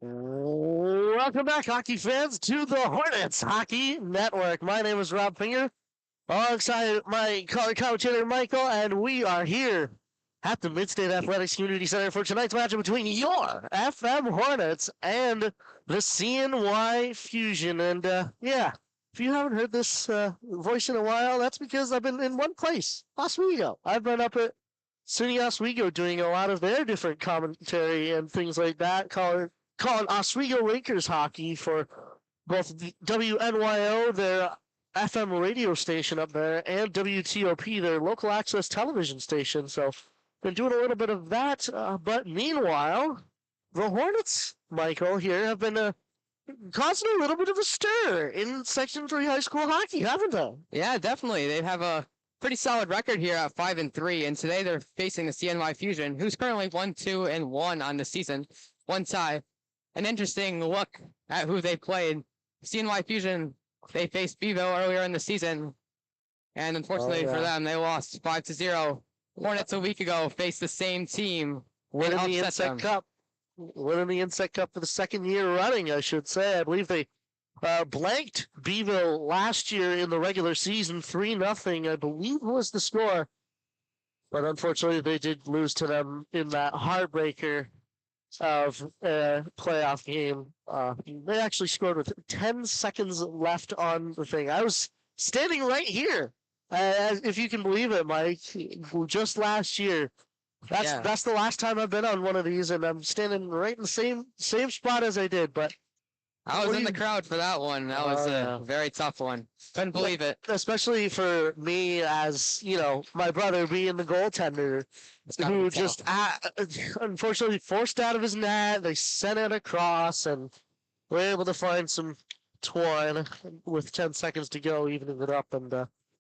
Welcome back, hockey fans, to the Hornets Hockey Network. My name is Rob Finger, alongside my color commentator Michael, and we are here at the Midstate Athletics Community Center for tonight's matchup between your FM Hornets and the CNY Fusion. And yeah, if you haven't heard this voice in a while, that's because I've been in one place, Oswego. I've been up at SUNY Oswego doing a lot of their different commentary and things like that, calling Oswego Lakers hockey for both WNYO, their FM radio station up there, and WTOP, their local access television station. So, been doing a little bit of that. But meanwhile, the Hornets, Michael, here have been causing a little bit of a stir in Section 3 high school hockey, haven't they? Yeah, definitely. They have a pretty solid record here at 5-3, and today they're facing the CNY Fusion, who's currently 1-2-1 on the season, one tie. An interesting look at who they played. CNY Fusion, they faced Beeville earlier in the season, and unfortunately for them, they lost 5-0. Hornets a week ago faced the same team. Winning the Insect Cup. Winning the Insect Cup for the second year running, I should say. I believe they blanked Beeville last year in the regular season, 3-0, I believe was the score. But unfortunately, they did lose to them in that heartbreaker of a playoff game. They actually scored with 10 seconds left on the thing. I was standing right here, if you can believe it, Mike, just last year. That's the last time I've been on one of these, and I'm standing right in the same spot as I did. But I was in the crowd for that one. That was a very tough one. Couldn't believe it. Especially for me, as you know, my brother being the goaltender, who just unfortunately forced out of his net. They sent it across, and were able to find some twine with 10 seconds to go, evening it up. And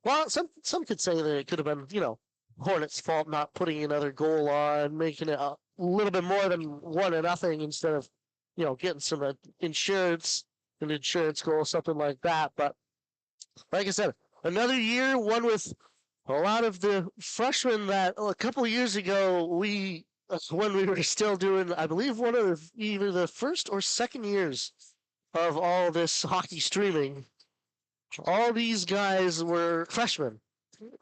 well, some could say that it could have been, Hornets' fault not putting another goal on, making it a little bit more than 1-0 instead of, getting some an insurance goal, something like that. But like I said, another year, one with a lot of the freshmen that a couple of years ago when we were still doing, I believe, one of either the first or second years of all this hockey streaming. All these guys were freshmen.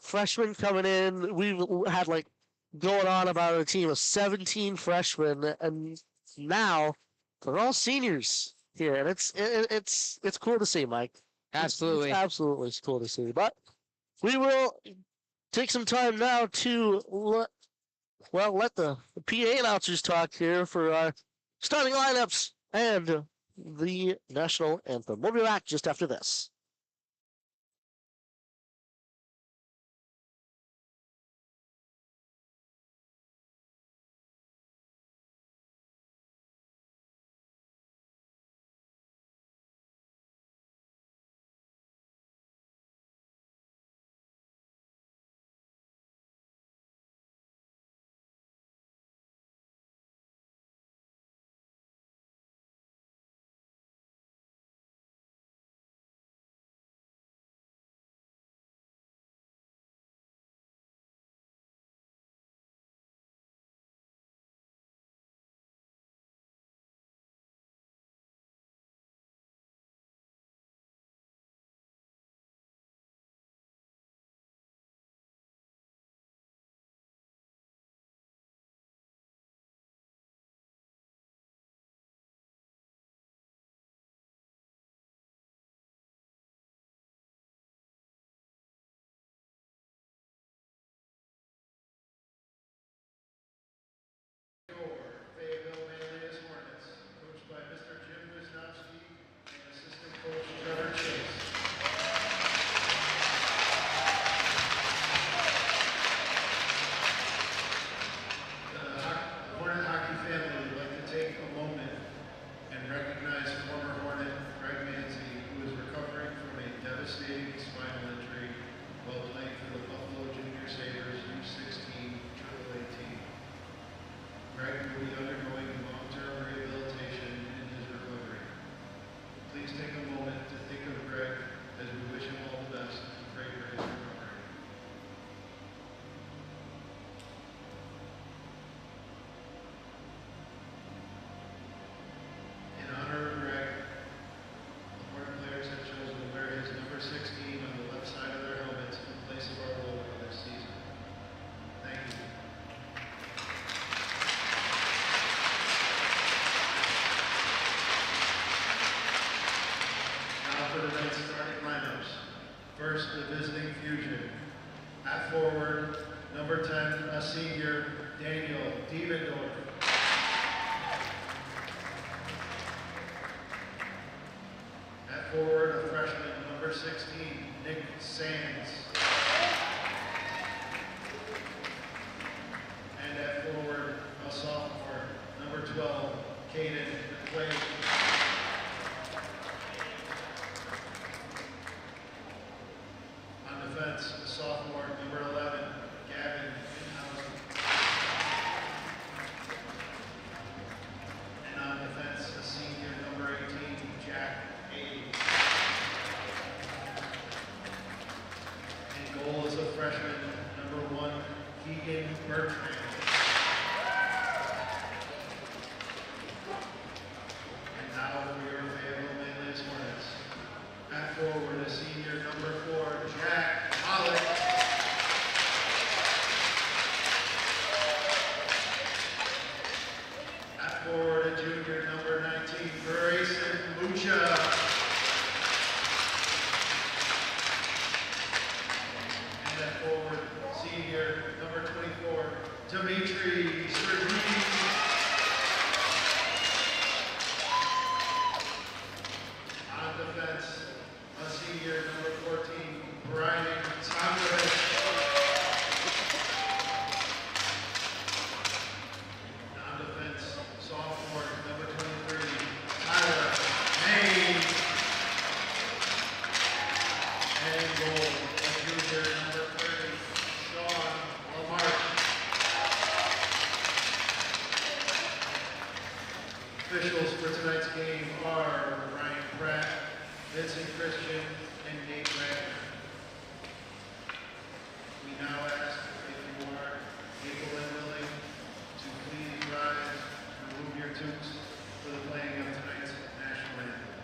Freshmen coming in. We had going on about a team of 17 freshmen, and now they're all seniors here, and it's cool to see, Mike. Absolutely. It's absolutely cool to see. But we will take some time now to let the PA announcers talk here for our starting lineups and the national anthem. We'll be back just after this. Fayetteville-Manlius Hornets, coached by Mr. Jim Wisnowski and Assistant Coach Trevor Chase. The Hornet hockey family would like to take a moment and recognize former Hornet Greg Manzi, who is recovering from a devastating spinal injury while playing for the Buffalo Junior Sabres U16 AAA team. Greg will be undergoing long-term rehabilitation in his recovery. Please take a moment to think of Greg as we wish him all the best and pray for his recovery. senior, Daniel Dievendorf. At forward, a freshman, number 16, Nick Sands. And at forward, a sophomore, number 12, Caden McQuaid. On defense, a sophomore, number 11, Gavin Inhausen. And on defense, a senior, number 18, Jack Aid. In goal is a freshman, number 1, Keegan Bertrand. And now for your Fayetteville-Manlius Hornets. At forward, a senior, number 4, Jack Hollick. At forward, a junior, number 19, Grayson Mucha. And at forward, senior, number 24, Dimitri Sergey. On defense, a senior, number 14, Brian Tomkovich. On defense, sophomore, number 23, Tyler Haynes. And in goal, a junior, number 30, Sean Lamarche. Officials for tonight's game are Ryan Pratt, Vincent Christian, and Nate Wagner. We now ask if you are able and willing to please rise and remove your toques for the playing of tonight's national anthem.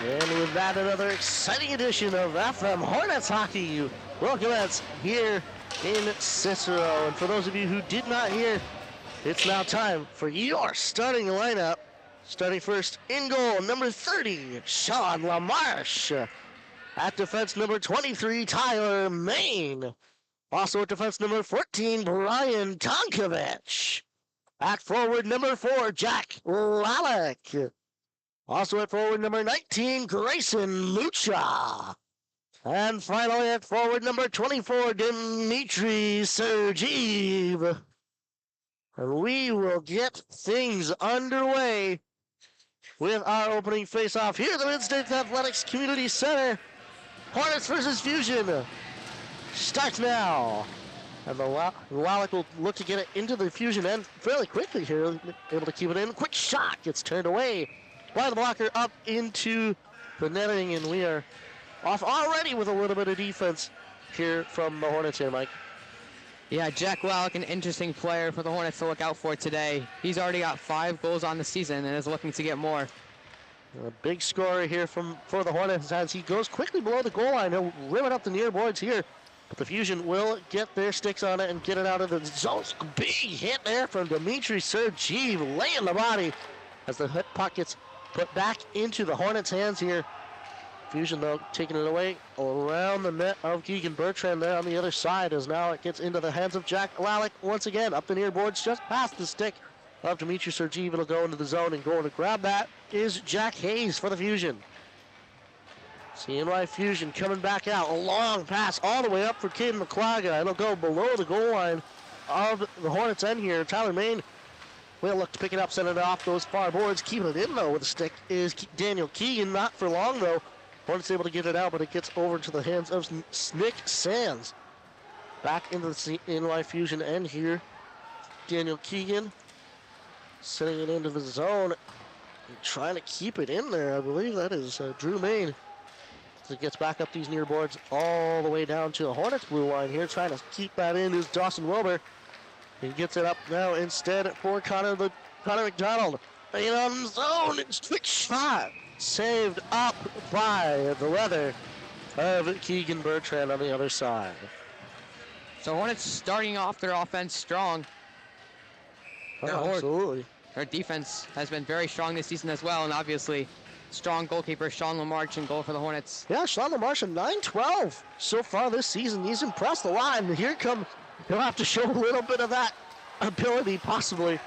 And with that, another exciting edition of FM Hornets Hockey will commence here in Cicero. And for those of you who did not hear, it's now time for your starting lineup. Starting first in goal, number 30, Sean Lamarche. At defense, number 23, Tyler Main. Also at defense, number 14, Brian Tonkovich. At forward, number 4, Jack Lalick. Also at forward, number 19, Grayson Mucha. And finally at forward, number 24, Dimitri Sergeev. And we will get things underway with our opening face-off here at the Mid-States Athletics Community Center. Hornets versus Fusion starts now. And the Lalick will look to get it into the Fusion end fairly quickly here, able to keep it in. Quick shot gets turned away by the blocker up into the netting, and we are off already with a little bit of defense here from the Hornets here, Mike. Yeah, Jack Lalick, an interesting player for the Hornets to look out for today. He's already got 5 goals on the season and is looking to get more. A big scorer here for the Hornets as he goes quickly below the goal line. He'll rim it up the near boards here, but the Fusion will get their sticks on it and get it out of the zone. Big hit there from Dimitri Sergeev, laying the body as the hit puck gets put back into the Hornets' hands here. Fusion, though, taking it away around the net of Keegan Bertrand there on the other side as now it gets into the hands of Jack Lalick once again. Up the near boards, just past the stick of Dimitri Sergeev. It'll go into the zone, and going to grab that is Jack Hayes for the Fusion. CNY Fusion coming back out. A long pass all the way up for Caden McQuagga. It'll go below the goal line of the Hornets end here. Tyler Main will look to pick it up, send it off those far boards. Keeping it in, though, with a stick is Daniel Keegan. Not for long, though. Hornets able to get it out, but it gets over to the hands of Nick Sands. Back into the CNY Fusion end here. Daniel Keegan sending it into the zone. And trying to keep it in there. I believe that is Drew Main. As it gets back up these near boards all the way down to the Hornets blue line here. Trying to keep that in is Dawson Wilbur. He gets it up now instead for Connor McDonald. In on zone, it's a quick shot. Saved up by the leather of Keegan Bertrand on the other side. So Hornets starting off their offense strong. Absolutely. Their defense has been very strong this season as well, and obviously strong goalkeeper Sean LaMarche in goal for the Hornets. Yeah, Sean LaMarche, 9-12 so far this season. He's impressed a lot, and here come, he'll have to show a little bit of that ability possibly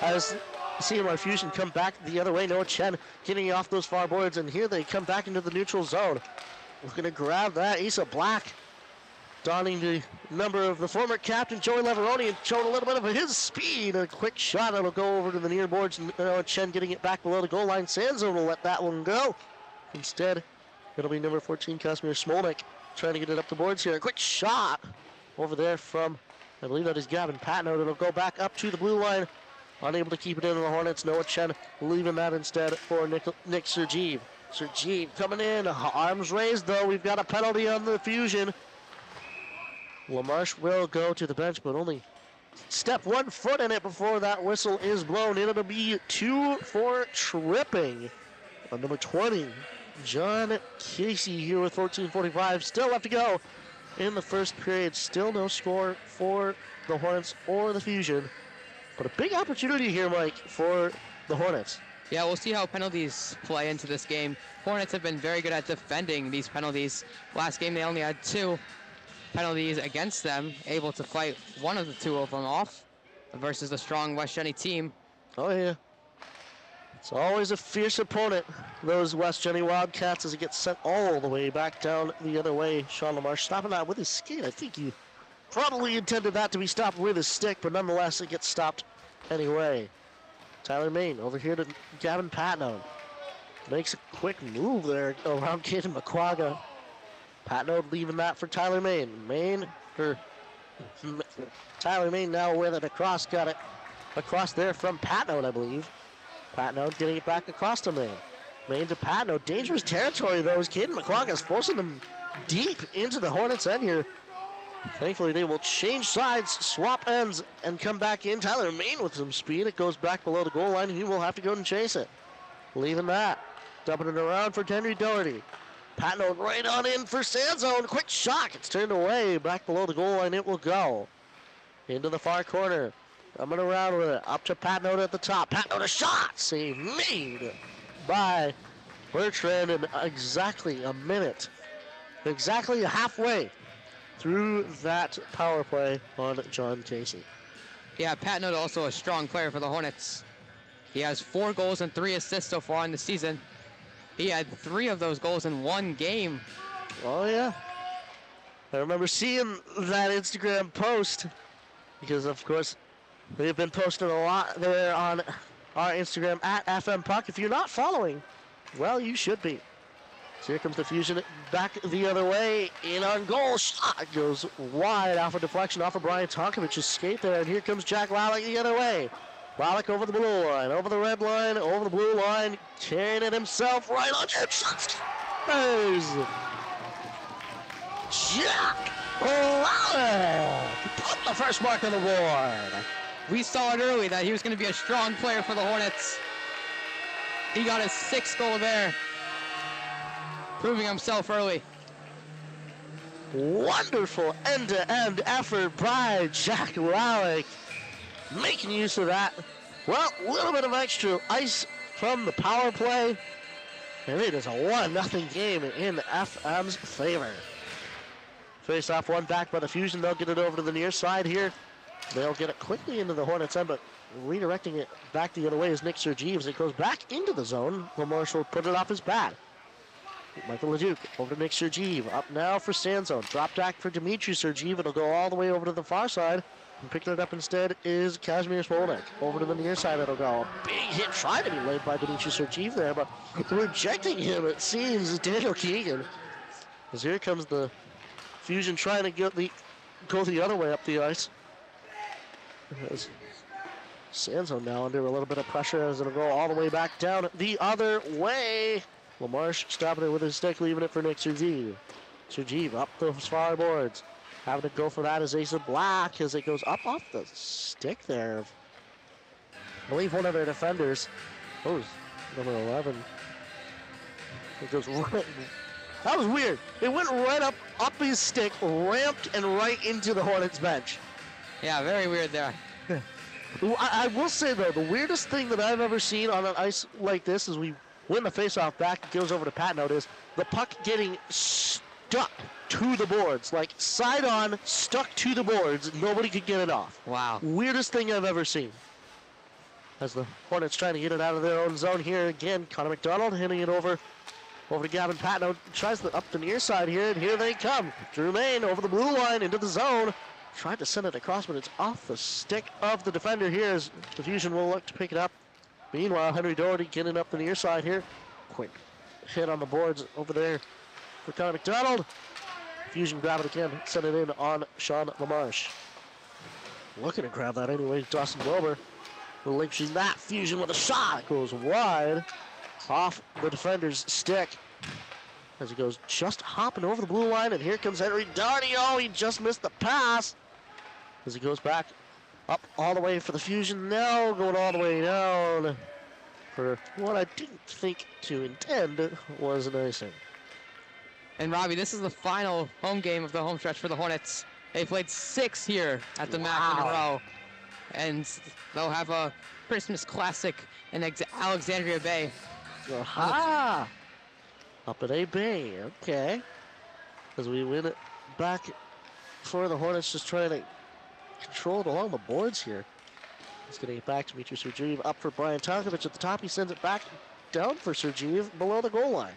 as CNY Fusion come back the other way. Noah Chen getting off those far boards, and here they come back into the neutral zone. Looking to grab that. Asa Black donning the number of the former captain Joey Leveroni and showing a little bit of his speed. A quick shot. It'll go over to the near boards. Noah Chen getting it back below the goal line. Sanzo will let that one go. Instead, it'll be number 14 Casimir Smolnik trying to get it up the boards here. A quick shot over there from, I believe that is Gavin Patno. It'll go back up to the blue line. Unable to keep it in the Hornets. Noah Chen leaving that instead for Nick Sergeev. Sergeev coming in. Arms raised, though. We've got a penalty on the Fusion. LaMarche will go to the bench, but only step 1 foot in it before that whistle is blown. It'll be 2 for tripping on number 20. John Casey here with 14:45. Still left to go in the first period. Still no score for the Hornets or the Fusion. But a big opportunity here, Mike, for the Hornets. Yeah, we'll see how penalties play into this game. Hornets have been very good at defending these penalties. Last game, they only had 2 penalties against them, able to fight one of the 2 of them off versus the strong West Jenny team. Oh, yeah. It's always a fierce opponent, those West Jenny Wildcats, as it gets sent all the way back down the other way. Sean LaMarche stopping that with his skate. I think he probably intended that to be stopped with his stick, but nonetheless, it gets stopped anyway. Tyler Main over here to Gavin Patno. Makes a quick move there around Caden McQuagga. Patno leaving that for Tyler Main. Tyler Main now with it across. Got it across there from Patno, I believe. Patno getting it back across to Main. Main to Patno. Dangerous territory, though, as Caden McQuagga is forcing them deep into the Hornets end here. Thankfully, they will change sides, swap ends, and come back in. Tyler Main with some speed. It goes back below the goal line, and he will have to go and chase it. Leaving that. Dumping it around for Henry Doherty. Patno right on in for Sanzone. Quick shot. It's turned away. Back below the goal line, it will go. Into the far corner. Coming around with it. Up to Patno at the top. Patno to shot. Save made by Bertrand in exactly a minute. Exactly halfway through that power play on John Casey. Yeah, Patno also a strong player for the Hornets. He has 4 goals and 3 assists so far in the season. He had 3 of those goals in 1 game. Oh, yeah. I remember seeing that Instagram post because, of course, they've been posting a lot there on our Instagram at FM Puck. If you're not following, well, you should be. So here comes the Fusion back the other way. In on goal. Shot goes wide off a deflection off of Brian Tonkovich's skate there. And here comes Jack Lalick the other way. Lalick over the blue line, over the red line, over the blue line. Carrying it himself right on Jim. There's Jack Lalick. Put the first mark on the board. We saw it early that he was going to be a strong player for the Hornets. He got his 6th goal there, proving himself early. Wonderful end-to-end effort by Jack Lalick, making use of that. Well, a little bit of extra ice from the power play. And it is a 1-0 game in FM's favor. Face off one back by the Fusion. They'll get it over to the near side here. They'll get it quickly into the Hornets end, but redirecting it back the other way is Nick Sergeeves. It goes back into the zone. Lamarche will put it off his pad. Michael Leduc over to Nick Sergeev. Up now for Sanzone. Drop back for Dimitri Sergeev. It'll go all the way over to the far side. And picking it up instead is Kazimir Smolnik. Over to the near side it'll go. Big hit trying to be laid by Dimitri Sergeev there, but rejecting him, it seems, Daniel Keegan. As here comes the Fusion trying to go the other way up the ice. As Sanzone now under a little bit of pressure as it'll go all the way back down the other way. Lamarche stopping it with his stick, leaving it for Nick Sergeev. Sergeev up those far boards. Having to go for that is Asa Black as it goes up off the stick there. I believe one of their defenders. Oh, number 11. It goes right. That was weird. It went right up his stick, ramped, and right into the Hornets bench. Yeah, very weird there. I will say, though, the weirdest thing that I've ever seen on an ice like this is we win the faceoff back, it goes over to Patnote, is the puck getting stuck to the boards. Like, side on, stuck to the boards. Nobody could get it off. Wow. Weirdest thing I've ever seen. As the Hornets trying to get it out of their own zone here again. Connor McDonald hitting it over to Gavin Patnote. Tries up the near side here, and here they come. Drew Main over the blue line into the zone. Tried to send it across, but it's off the stick of the defender here as the Fusion will look to pick it up. Meanwhile, Henry Doherty getting up the near side here. Quick hit on the boards over there for Connor McDonald. Fusion grab it again, send it in on Sean Lamarche. Looking to grab that anyway, Dawson Wilbur. Relinquishing that. Fusion with a shot. Goes wide off the defender's stick. As he goes just hopping over the blue line, and here comes Henry Doherty. Oh, he just missed the pass. As he goes back up all the way for the Fusion now, going all the way down for what I didn't think to intend was an icing. And Robbie, this is the final home game of the home stretch for the Hornets. They played 6 here at the MACC in a row. And they'll have a Christmas classic in Alexandria Bay. Aha! Up at A Bay, okay. As we win it back for the Hornets, just trying to control it along the boards here. He's going to get back to Dmitry Sergeev. Up for Brian Tonkovich at the top. He sends it back down for Sergeev below the goal line.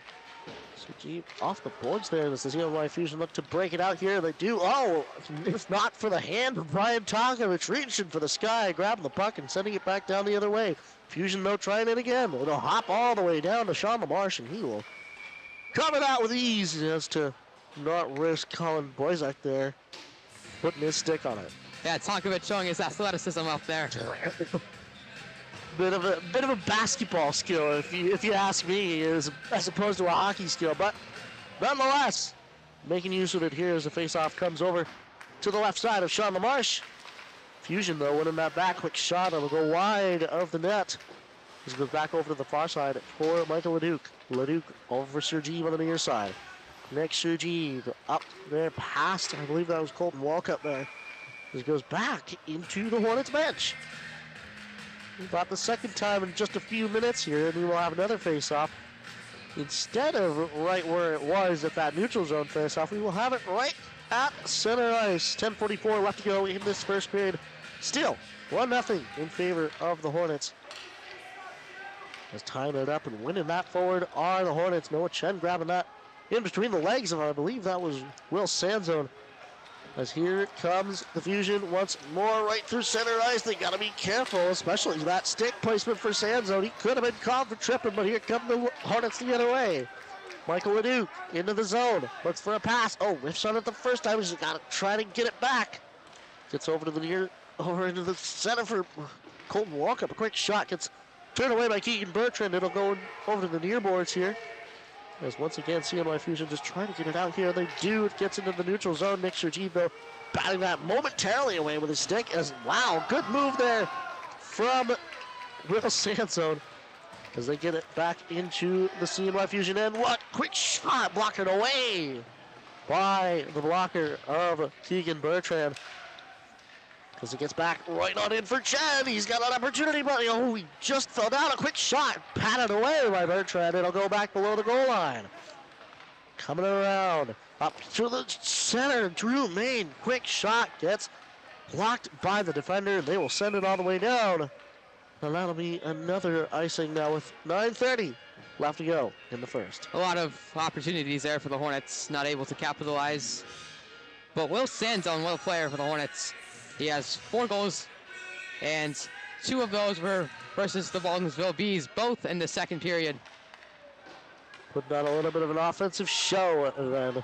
Sergeev off the boards there. As the CNY Fusion look to break it out here. They do. Oh, if not for the hand of Brian Tonkovich, reaching for the sky, grabbing the puck and sending it back down the other way. Fusion, though, trying it again. It'll hop all the way down to Sean Lamarche, and he will cover that with ease as to not risk Colin Boyzak there putting his stick on it. Yeah, Tonkovich showing his athleticism out there. Bit of a basketball skill, if you ask me, as opposed to a hockey skill. But nonetheless, making use of it here as the faceoff comes over to the left side of Sean Lamarche. Fusion, though, winning that back. Quick shot. It'll go wide of the net. As it goes back over to the far side for Michael Leduc. Leduc over for Sergeev on the near side. Next, Sergeev up there past, I believe that was Colton Walcott there. As it goes back into the Hornets bench. About the second time in just a few minutes here, and we will have another face-off. Instead of right where it was at that neutral zone face-off, we will have it right at center ice. 10:44 left to go in this first period. Still, 1-0 in favor of the Hornets. As tying it up and winning that forward are the Hornets. Noah Chen grabbing that in between the legs of, I believe that was Will Sanzone. As here comes the Fusion once more right through center ice. They got to be careful, especially that stick placement for Sanzone. He could have been called for tripping, but here come the Hornets the other way. Michael Leduc into the zone. Looks for a pass. Oh, whiffs on it the first time. He's got to try to get it back. Gets over to the over into the center for Colton Walkup. A quick shot gets turned away by Keegan Bertrand. It'll go over to the near boards here. As once again, CNY Fusion just trying to get it out here. They do. It gets into the neutral zone. Nick Sergeev, though, batting that momentarily away with his stick. As wow, good move there from Will Sanzone. As they get it back into the CNY Fusion end. What quick shot, blocked it away by the blocker of Keegan Bertrand. Because it gets back right on in for Chen. He's got an opportunity, but he just fell down. A quick shot, patted away by Bertrand. It'll go back below the goal line. Coming around, up to the center. Drew Main, quick shot, gets blocked by the defender. They will send it all the way down. And that'll be another icing now with 9:30 left to go in the first. A lot of opportunities there for the Hornets, not able to capitalize. But Will Sanzone, well player for the Hornets. He has 4 goals, and 2 of those were versus the Baldwinsville Bees, both in the second period. Putting on a little bit of an offensive show then.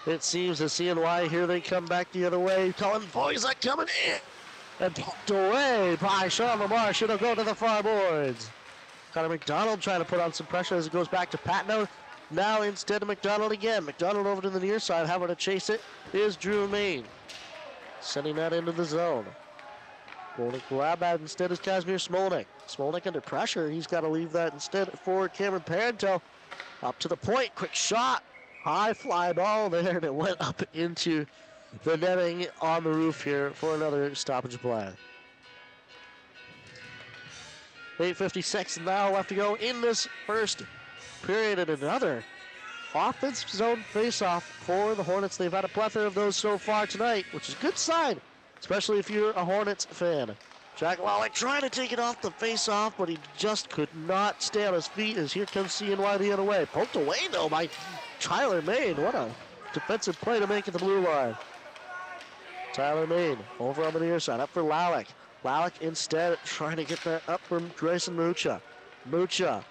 It seems as CNY, here they come back the other way. Colin Voiza coming in. And popped away by Sean Lamar. It'll go to the far boards. Connor McDonald trying to put on some pressure as it goes back to Patno. Now instead of McDonald again. McDonald over to the near side. Having to chase it is Drew Main. Sending that into the zone. Going to grab that instead is Kazimir Smolnik. Smolnik under pressure. He's got to leave that instead for Cameron Parentel. Up to the point. Quick shot. High fly ball there. And it went up into the netting on the roof here for another stoppage play. 8:56 now left to go in this first period, and another offensive zone face-off for the Hornets. They've had a plethora of those so far tonight, which is a good sign, especially if you're a Hornets fan. Jack Lawlick trying to take it off the face-off, but he just could not stay on his feet as here comes CNY the other way. Poked away, though, by Tyler Main. What a defensive play to make at the blue line. Tyler Main over on the near side, up for Lawlick. Lawlick instead trying to get that up from Grayson Mucha. Mucha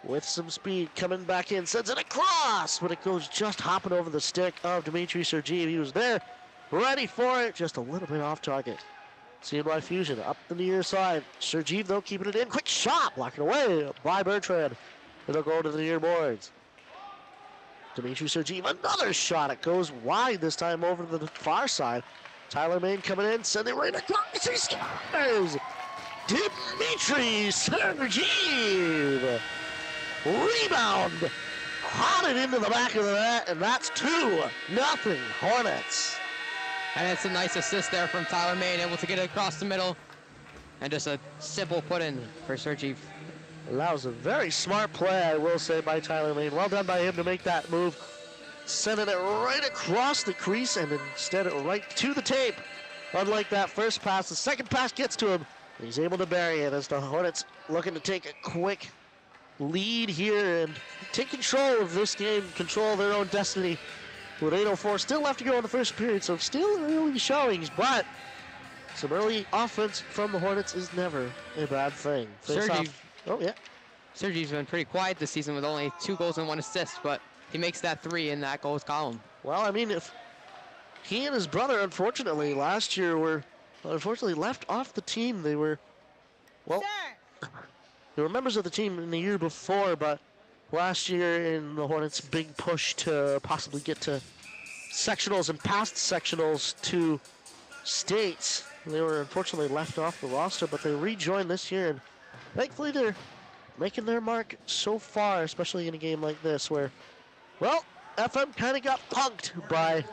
with some speed coming back in, sends it across, but it goes just hopping over the stick of Dmitry Sergeev. He was there, ready for it, just a little bit off target. CNY Fusion up the near side. Sergeev, though, keeping it in. Quick shot, blocking away by Bertrand. It'll go to the near boards. Dmitry Sergeev, another shot. It goes wide this time over to the far side. Tyler Main coming in, sending right across. He scores! Dmitry Sergeev! Rebound! Haunted into the back of the net, and that's 2-0 Hornets. And it's a nice assist there from Tyler Main, able to get it across the middle. And just a simple put-in for Sergeev. That was a very smart play, I will say, by Tyler Main. Well done by him to make that move. Sending it right across the crease and instead right to the tape. Unlike that first pass, the second pass gets to him. And he's able to bury it as the Hornets looking to take a quick lead here and take control of this game, control their own destiny. With 8:04 still left to go in the first period, so still early showings, but some early offense from the Hornets is never a bad thing. Sergeev. Oh, yeah. Sergeev's been pretty quiet this season with only 2 goals and 1 assist, but he makes that 3 in that goals column. Well, I mean, if he and his brother, unfortunately, last year were unfortunately left off the team. They were, well, they were members of the team in the year before, but last year in the Hornets' big push to possibly get to sectionals and past sectionals to states, they were unfortunately left off the roster, but they rejoined this year, and thankfully they're making their mark so far, especially in a game like this where, well, FM kind of got punked by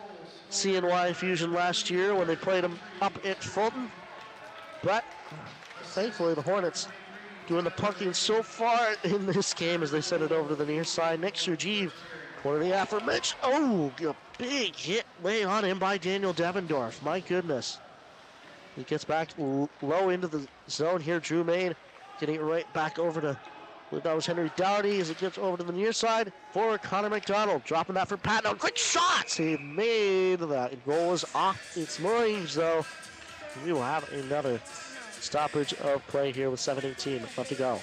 CNY Fusion last year when they played them up at Fulton. But thankfully the Hornets doing the punking so far in this game as they send it over to the near side. Nick Sergeev, one of the aforementioned. Oh, a big hit way on him by Daniel Devendorf. My goodness. He gets back low into the zone here. Drew Main getting it right back over to, I believe that was Henry Dougherty as it gets over to the near side for Connor McDonald. Dropping that for Patno. Quick shots! He made that. Goal was off its moorings, though. We will have another stoppage of play here with 7:18 left to go.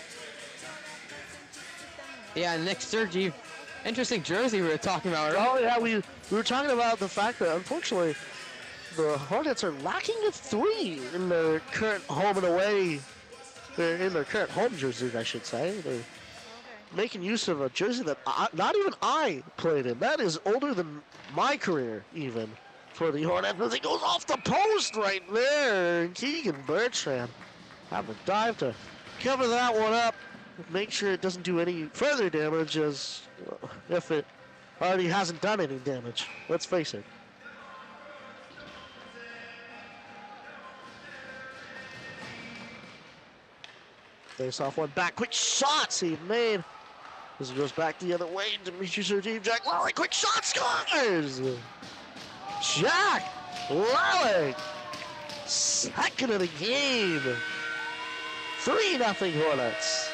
Yeah, Nick Sergeev. Interesting jersey we were talking about. Right? Oh, yeah, we were talking about the fact that, unfortunately, the Hornets are lacking a 3 in their current home and away. In their current home jerseys, I should say. They're making use of a jersey that not even I played in. That is older than my career, even, for the Hornets. As it goes off the post right there. And Keegan Bertrand having a dive to cover that one up. Make sure it doesn't do any further damage, as if it already hasn't done any damage. Let's face it. Face off one back. Quick shots he made. As he goes back the other way. Dimitri Sergeev, Jack Lalick. Quick shot scores! Jack Lalick. Second of the game. 3-0 Hornets.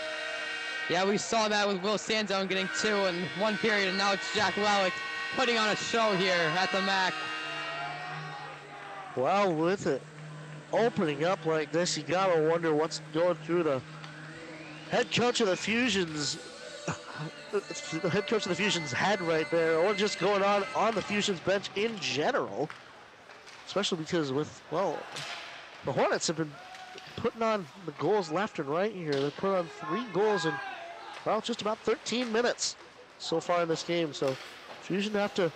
Yeah, we saw that with Will Sanzone getting 2 in 1 period, and now it's Jack Lalick putting on a show here at the MACC. Well, with it opening up like this, you gotta wonder what's going through the head coach of the Fusion's the head coach of the Fusion's head right there, or just going on the Fusion's bench in general. Especially because with, well, the Hornets have been putting on the goals left and right here. They put on 3 goals in, well, just about 13 minutes so far in this game. So Fusion have to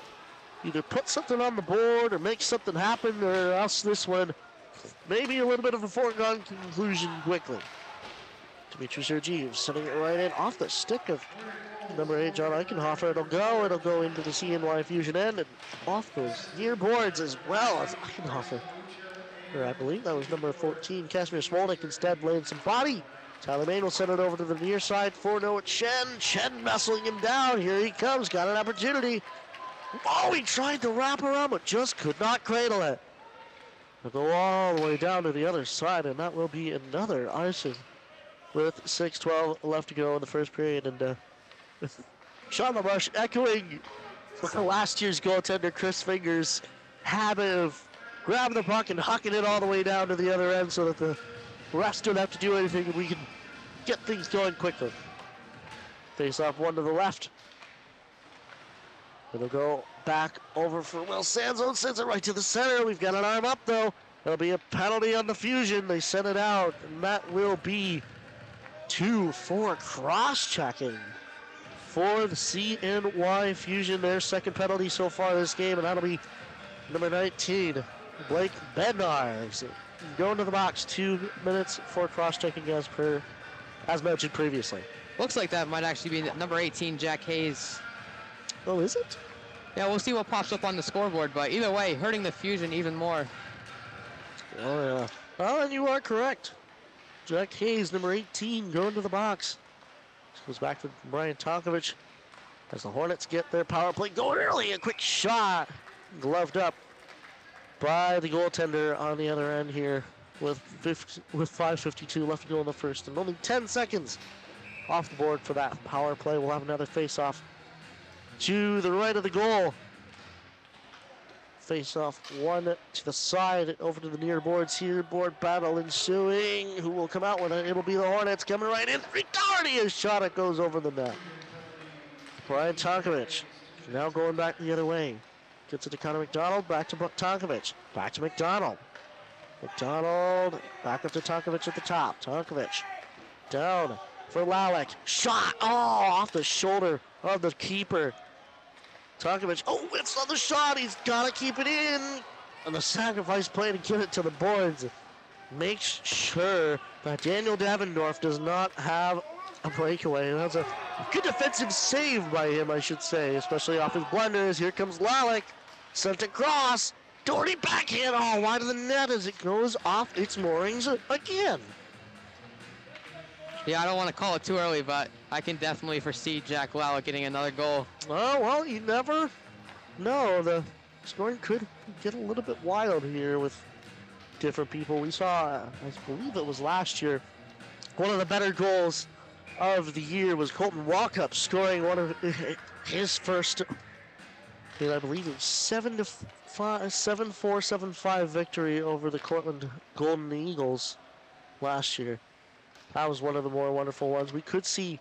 either put something on the board or make something happen, or else this one maybe a little bit of a foregone conclusion quickly. Dimitri Sergeev setting it right in off the stick of number 8, John Eichenhofer. It'll go into the CNY Fusion end and off those near boards as well as Eichenhofer. Or I believe that was number 14, Casimir Smolnik, instead laying some body. Tyler Main will send it over to the near side for Noah Chen. Chen wrestling him down. Here he comes, got an opportunity. Oh, he tried to wrap around, but just could not cradle it. He'll go all the way down to the other side, and that will be another icing with 6:12 left to go in the first period. And Sean LaMarche echoing last year's goaltender Chris Finger's habit of grabbing the puck and hucking it all the way down to the other end so that the refs don't have to do anything and we can get things going quickly. Face off one to the left. It'll go back over for Will Sanzone, sends it right to the center. We've got an arm up though. There'll be a penalty on the Fusion. They send it out, and that will be 2 for cross-checking for the CNY Fusion. Their second penalty so far this game, and that'll be number 19, Blake Bednar. So going to the box, 2 minutes for cross-checking as mentioned previously. Looks like that might actually be number 18, Jack Hayes. Oh, is it? Yeah, we'll see what pops up on the scoreboard, but either way, hurting the Fusion even more. Oh, yeah. Well, and you are correct. Jack Hayes, number 18, going to the box. This goes back to Brian Tonkovich as the Hornets get their power play going early. A quick shot, gloved up by the goaltender on the other end here with 5:52 left to go in the first, and only 10 seconds off the board for that power play. We'll have another face-off to the right of the goal. Face-off one to the side, over to the near boards here. Board battle ensuing. Who will come out with it? It'll be the Hornets coming right in. Ricardi, a shot, it goes over the net. Brian Tonkovich now going back the other way. Gets it to Connor McDonald, back to Tonkovich. Back to McDonald. McDonald, back up to Tonkovich at the top. Tonkovich down for Lalick. Shot, oh, off the shoulder of the keeper. Tonkovich, oh, it's on the shot. He's got to keep it in. And the sacrifice play to get it to the boards. Makes sure that Daniel Davendorf does not have a breakaway. That's a good defensive save by him, I should say, especially off his blunders. Here comes Lalick. Sent across. Doherty backhand. Oh, wide of the net as it goes off its moorings again. Yeah, I don't want to call it too early, but I can definitely foresee Jack Lalick getting another goal. Oh, well, you never know. The scoring could get a little bit wild here with different people. We saw, I believe it was last year, one of the better goals of the year was Colton Walkup scoring one of his first, I believe it was 7-4, 7-5 victory over the Cortland Golden Eagles last year. That was one of the more wonderful ones. We could see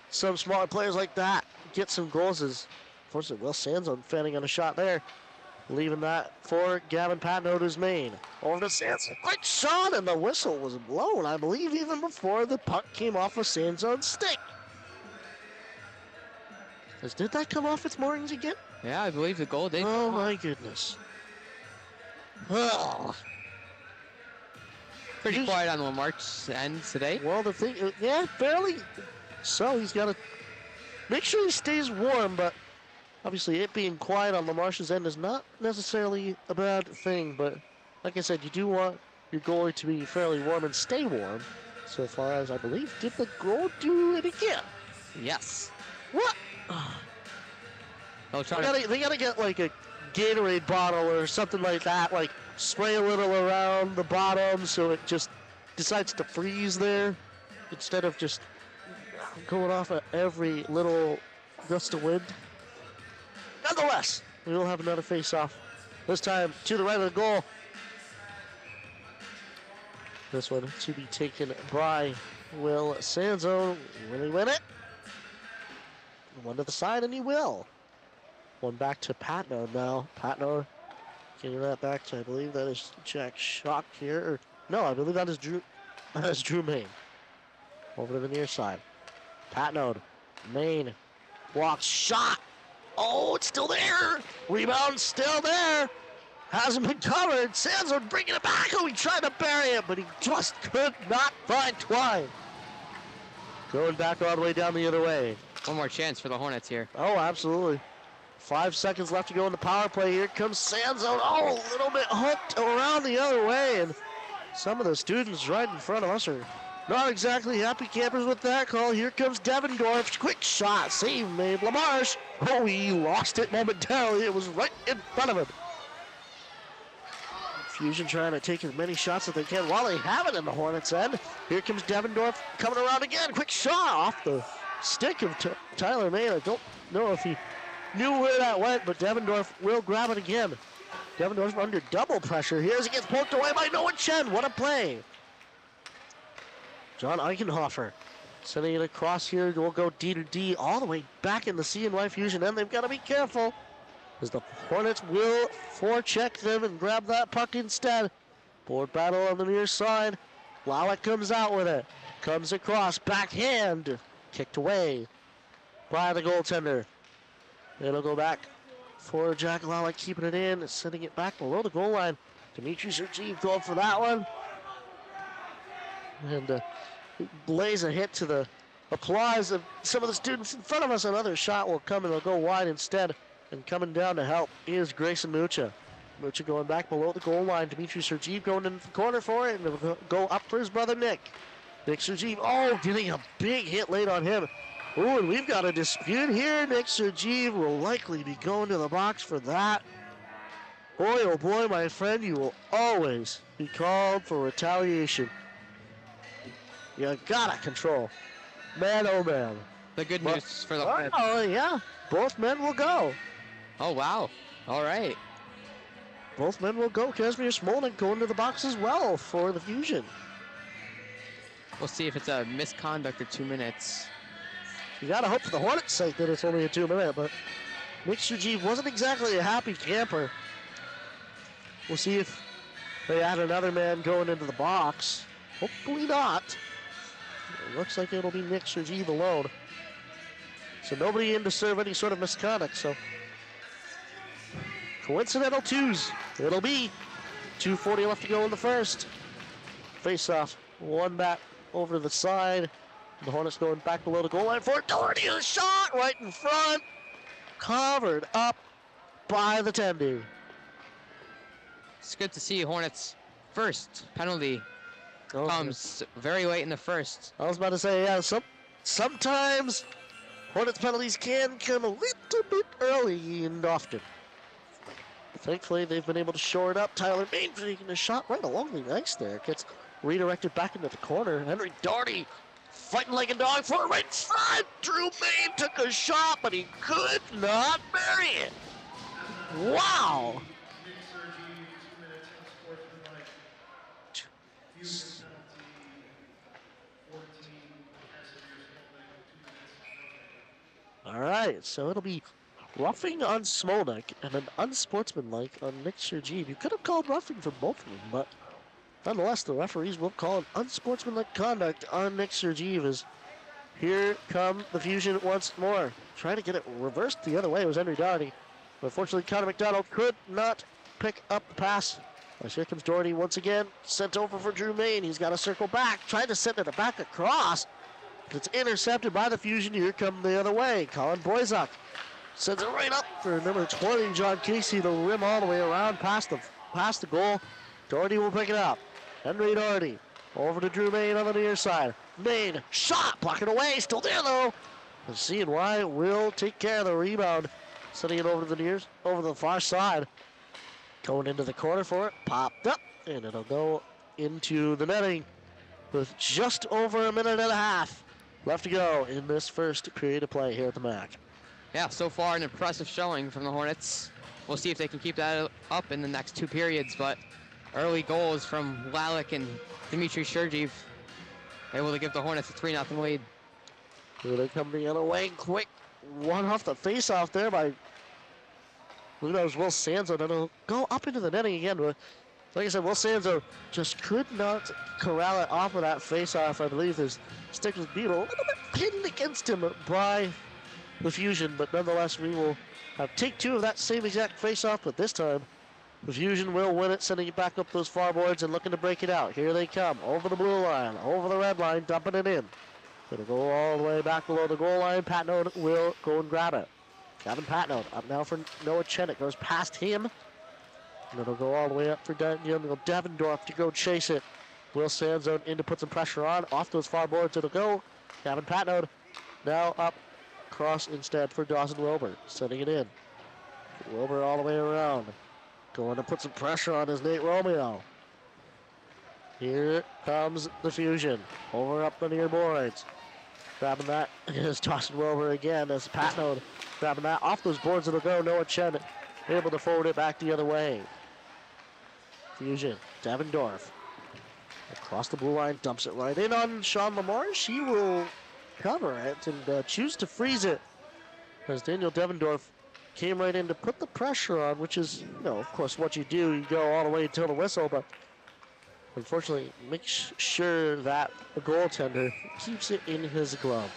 some smaller players like that get some goals. As unfortunately, Will Sanzone fanning on a shot there, leaving that for Gavin Patno to his main. Over to Sanzone, quick shot, and the whistle was blown, I believe, even before the puck came off of Sanzone's stick. Did that come off its moorings again? Yeah, I believe the goal did. Oh my goodness. Well, Pretty quiet on Lamarck's end today. well, the thing, yeah, fairly. So he's got to make sure he stays warm, but obviously it being quiet on Lamarche's end is not necessarily a bad thing. But like I said, you do want your goalie to be fairly warm and stay warm. so far as I believe. Did the goal do it again? Yes. What? They'll try They gotta get like a Gatorade bottle or something like that, like spray a little around the bottom so it just decides to freeze there instead of just going off at every little gust of wind. Nonetheless, we will have another face-off. This time to the right of the goal. This one to be taken by Will Sanzo. Will he win it? One to the side, and he will. One back to Patno now. Patno getting that back to, I believe that is Jack Schock here. Or, no, I believe that is Drew Main. Over to the near side. Patno, Main, walks, shot. Oh, it's still there. Rebound still there. Hasn't been covered. Sanzo bringing it back. Oh, he tried to bury it, but he just could not find Twine. Going back all the way down the other way. one more chance for the Hornets here. Oh, absolutely. 5 seconds left to go in the power play. Here comes Sanzo. Oh, a little bit hooked around the other way. And some of the students right in front of us are not exactly happy campers with that call. Here comes Devendorf. Quick shot. Save made. LaMarche. Oh, he lost it momentarily. It was right in front of him. Fusion trying to take as many shots as they can while they have it in the Hornets' end. Here comes Devendorf coming around again. Quick shot off the stick of Tyler May. I don't know if he knew where that went, but Devendorf will grab it again. Devendorf under double pressure here as he gets poked away by Noah Chen. What a play. John Eichenhofer sending it across here. We'll go D to D all the way back in the CNY Fusion, and they've got to be careful as the Hornets will forecheck them and grab that puck instead. Board battle on the near side. Lowek comes out with it. Comes across, backhand. Kicked away by the goaltender. It'll go back for Jack Lowek, keeping it in, sending it back below the goal line. Dmitry Sergeev going for that one. And lays a hit to the applause of some of the students in front of us. Another shot will come and they'll go wide instead. And coming down to help is Grayson Mucha. Mucha going back below the goal line. Dmitry Sergeev going into the corner for it. And it'll go up for his brother Nick. Nick Sergeev, oh, getting a big hit late on him. Oh, and we've got a dispute here. Nick Sergeev will likely be going to the box for that. Boy, oh boy, my friend, you will always be called for retaliation. You gotta control. Man, oh man. The good news for the Hornets. Oh, yeah. Both men will go. Oh, wow. All right. Both men will go. Casimir Smolnik going to the box as well for the Fusion. We'll see if it's a misconduct or 2 minutes. You gotta hope for the Hornets' sake that it's only a 2 minute, but Nick Sergeev wasn't exactly a happy camper. We'll see if they add another man going into the box. Hopefully not. It looks like it'll be Nick Sergeev alone. So nobody in to serve any sort of misconduct, so coincidental twos. It'll be 2:40 left to go in the first. Face off, one back over to the side. The Hornets going back below the goal line for Doherty. A shot right in front. Covered up by the Tendy. It's good to see Hornets' first penalty comes very late in the first. I was about to say, yeah, sometimes Hornets penalties can come a little bit early and often. Thankfully, they've been able to shore it up. Tyler Main taking a shot right along the ice there. Gets redirected back into the corner. Henry Doherty fighting like a dog for it right in front. Drew Main took a shot, but he could not bury it. Wow. Nick Sergeev, 2 minutes unsportsmanlike. Fusion penalty, 14. Casimir Smolnik, 2 minutes. All right, so it'll be roughing on Smolnik and an unsportsmanlike on Nick Sergeev. You could have called roughing for both of them, but nonetheless, the referees will call an unsportsmanlike conduct on Nick Sergeev as here come the Fusion once more. Trying to get it reversed the other way was Henry Doherty. But unfortunately, Connor McDonald could not pick up the pass. As here comes Doherty once again, sent over for Drew Main. He's got to circle back, tried to send it back across. It's intercepted by the Fusion. Here come the other way. Colin Boyzak sends it right up for number 20, John Casey. The rim all the way around past the goal. Doherty will pick it up. Henry Doherty Over to Drew Main on the near side. Main, shot, block it away, still there though. And CNY will take care of the rebound. Sending it over to the over the far side. Going into the corner for it, popped up, and it'll go into the netting with just over a minute and a half left to go in this first period of play here at the MACC. Yeah, so far an impressive showing from the Hornets. We'll see if they can keep that up in the next 2 periods, but early goals from Lalick and Dmitry Shergiev able to give the Hornets a 3-0 lead. Here they come the other way, quick one off the face-off there by Ludo's Will Sanzo. Then it'll go up into the netting again. But like I said, Will Sanzo just could not corral it off of that face-off. I believe his stick was beat a little bit pinned against him by the Fusion, but nonetheless, we will have take 2 of that same exact face-off, but this time, the Fusion will win it, sending it back up those far boards and looking to break it out. Here they come, over the blue line, over the red line, dumping it in. Gonna go all the way back below the goal line. Patnode will go and grab it. Gavin Patnode up now for Noah Chen. It goes past him. And it'll go all the way up for Devendorf to go chase it. Will Sanzo in to put some pressure on. Off those far boards it'll go. Gavin Patnode now up cross instead for Dawson Wilbur. Sending it in. Wilbur all the way around. Going to put some pressure on his Nate Romeo. Here comes the Fusion. Over up the near boards. Grabbing that is Dawson Wilbur again as Patnode grabbing that. Off those boards it'll go. Noah Chen able to forward it back the other way. Fusion. Devendorf. Across the blue line. Dumps it right in on Sean Lamar. She will cover it and choose to freeze it. As Daniel Devendorf came right in to put the pressure on, which is, of course, what you do. You go all the way until the whistle, but unfortunately, make sure that the goaltender keeps it in his glove.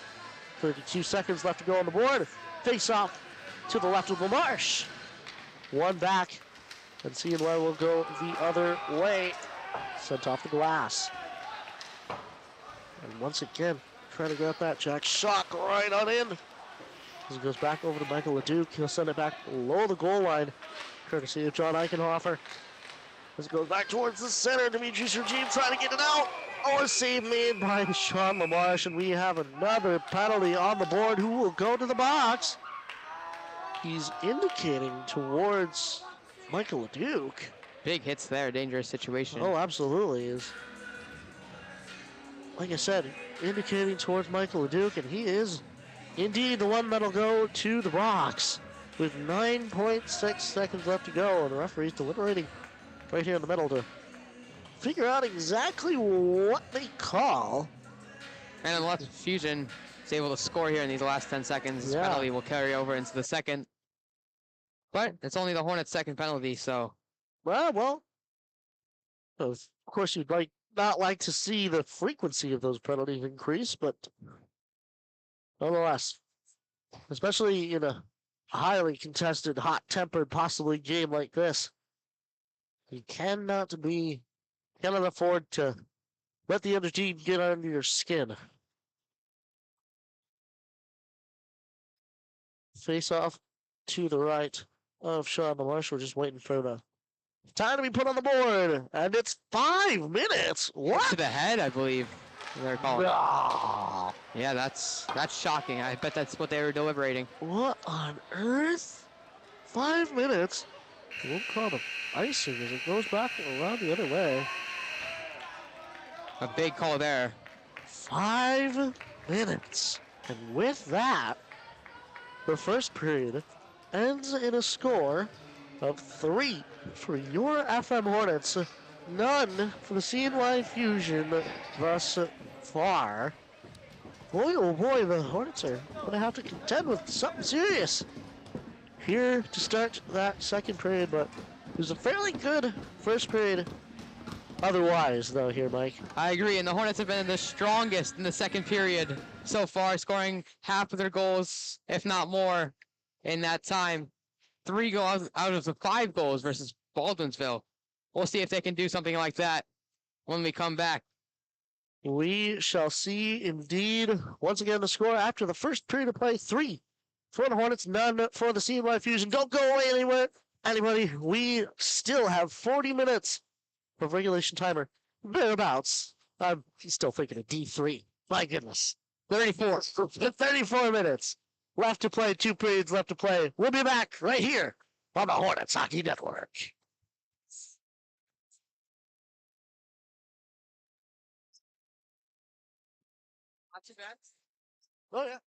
32 seconds left to go on the board. Face off to the left of LaMarche. One back, and CNY will go the other way. Sent off the glass. And once again, trying to get that Jack shot right on in. As it goes back over to Michael LeDuc, he'll send it back below the goal line, courtesy of John Eichenhofer. As it goes back towards the center, Dmitry Sergeev trying to get it out. Oh, a save made by Sean LaMarche, and we have another penalty on the board. Who will go to the box? He's indicating towards Michael LeDuc. Big hits there, dangerous situation. Oh, absolutely is. Like I said, indicating towards Michael LeDuc, and he is indeed the one that'll go to the box with 9.6 seconds left to go, and the referee's deliberating right here in the middle to figure out exactly what they call. And unless Fusion is able to score here in these last 10 seconds, this penalty will carry over into the second. But it's only the Hornets' second penalty, so. Well, of course you'd not like to see the frequency of those penalties increase, but nonetheless, especially in a highly contested, hot-tempered, possibly game like this, you cannot afford to let the other team get under your skin. Face off to the right of Sean LaMarche. We're just waiting for the time to be put on the board, and it's 5 minutes. What? To the head, I believe they're calling. Oh. Yeah, that's shocking. I bet that's what they were deliberating. What on earth? 5 minutes. We'll call it icing as it goes back around the other way. A big call there. 5 minutes. And with that, the first period ends in a score of 3 for your FM Hornets, none for the CNY Fusion thus far. Boy, oh boy, the Hornets are going to have to contend with something serious here to start that second period, but it was a fairly good first period otherwise, though, here, Mike. I agree, and the Hornets have been the strongest in the second period so far, scoring half of their goals, if not more, in that time. 3 goals out of the 5 goals versus Baldwinsville. We'll see if they can do something like that when we come back. We shall see, indeed. Once again, the score after the first period of play, 3 for the Hornets, none for the CNY Fusion. Don't go away anywhere, anybody. We still have 40 minutes of regulation timer, thereabouts, I'm still thinking of D3. My goodness. 34. 34 minutes left to play. 2 periods left to play. We'll be back right here on the Hornets Hockey Network. Not too bad. Oh, yeah.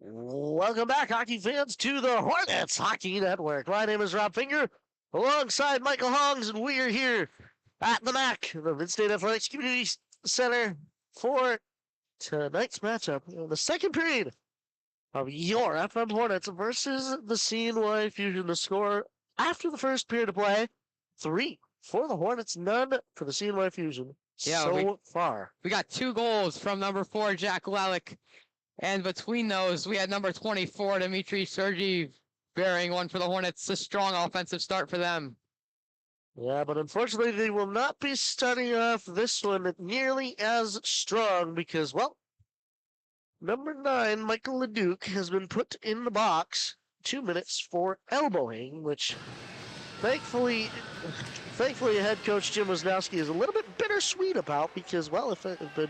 Welcome back, hockey fans, to the Hornets Hockey Network. My name is Rob Finger, alongside Michael Haungs, and we are here at the MACC, the Mid-State Athletics Community Center, for tonight's matchup in the second period of your FM Hornets versus the CNY Fusion. The score after the first period of play, 3 for the Hornets, none for the CNY Fusion far. We got 2 goals from number 4, Jack Lalick. And between those, we had number 24, Dmitry Sergey, bearing one for the Hornets. A strong offensive start for them. Yeah, but unfortunately, they will not be starting off this one nearly as strong because, well, number 9, Michael Leduc, has been put in the box 2 minutes for elbowing, which thankfully head coach Jim Wisnowski is a little bit bittersweet about because, well, if it had been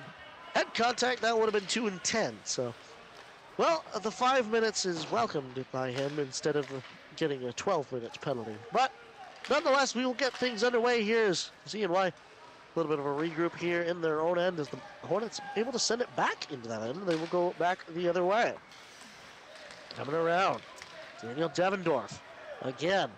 head contact, that would have been 2 and 10. So, well, the 5 minutes is welcomed by him instead of getting a 12-minute penalty. But nonetheless, we will get things underway here as CNY, a little bit of a regroup here in their own end as the Hornets able to send it back into that end. They will go back the other way. Coming around, Daniel Devendorf again.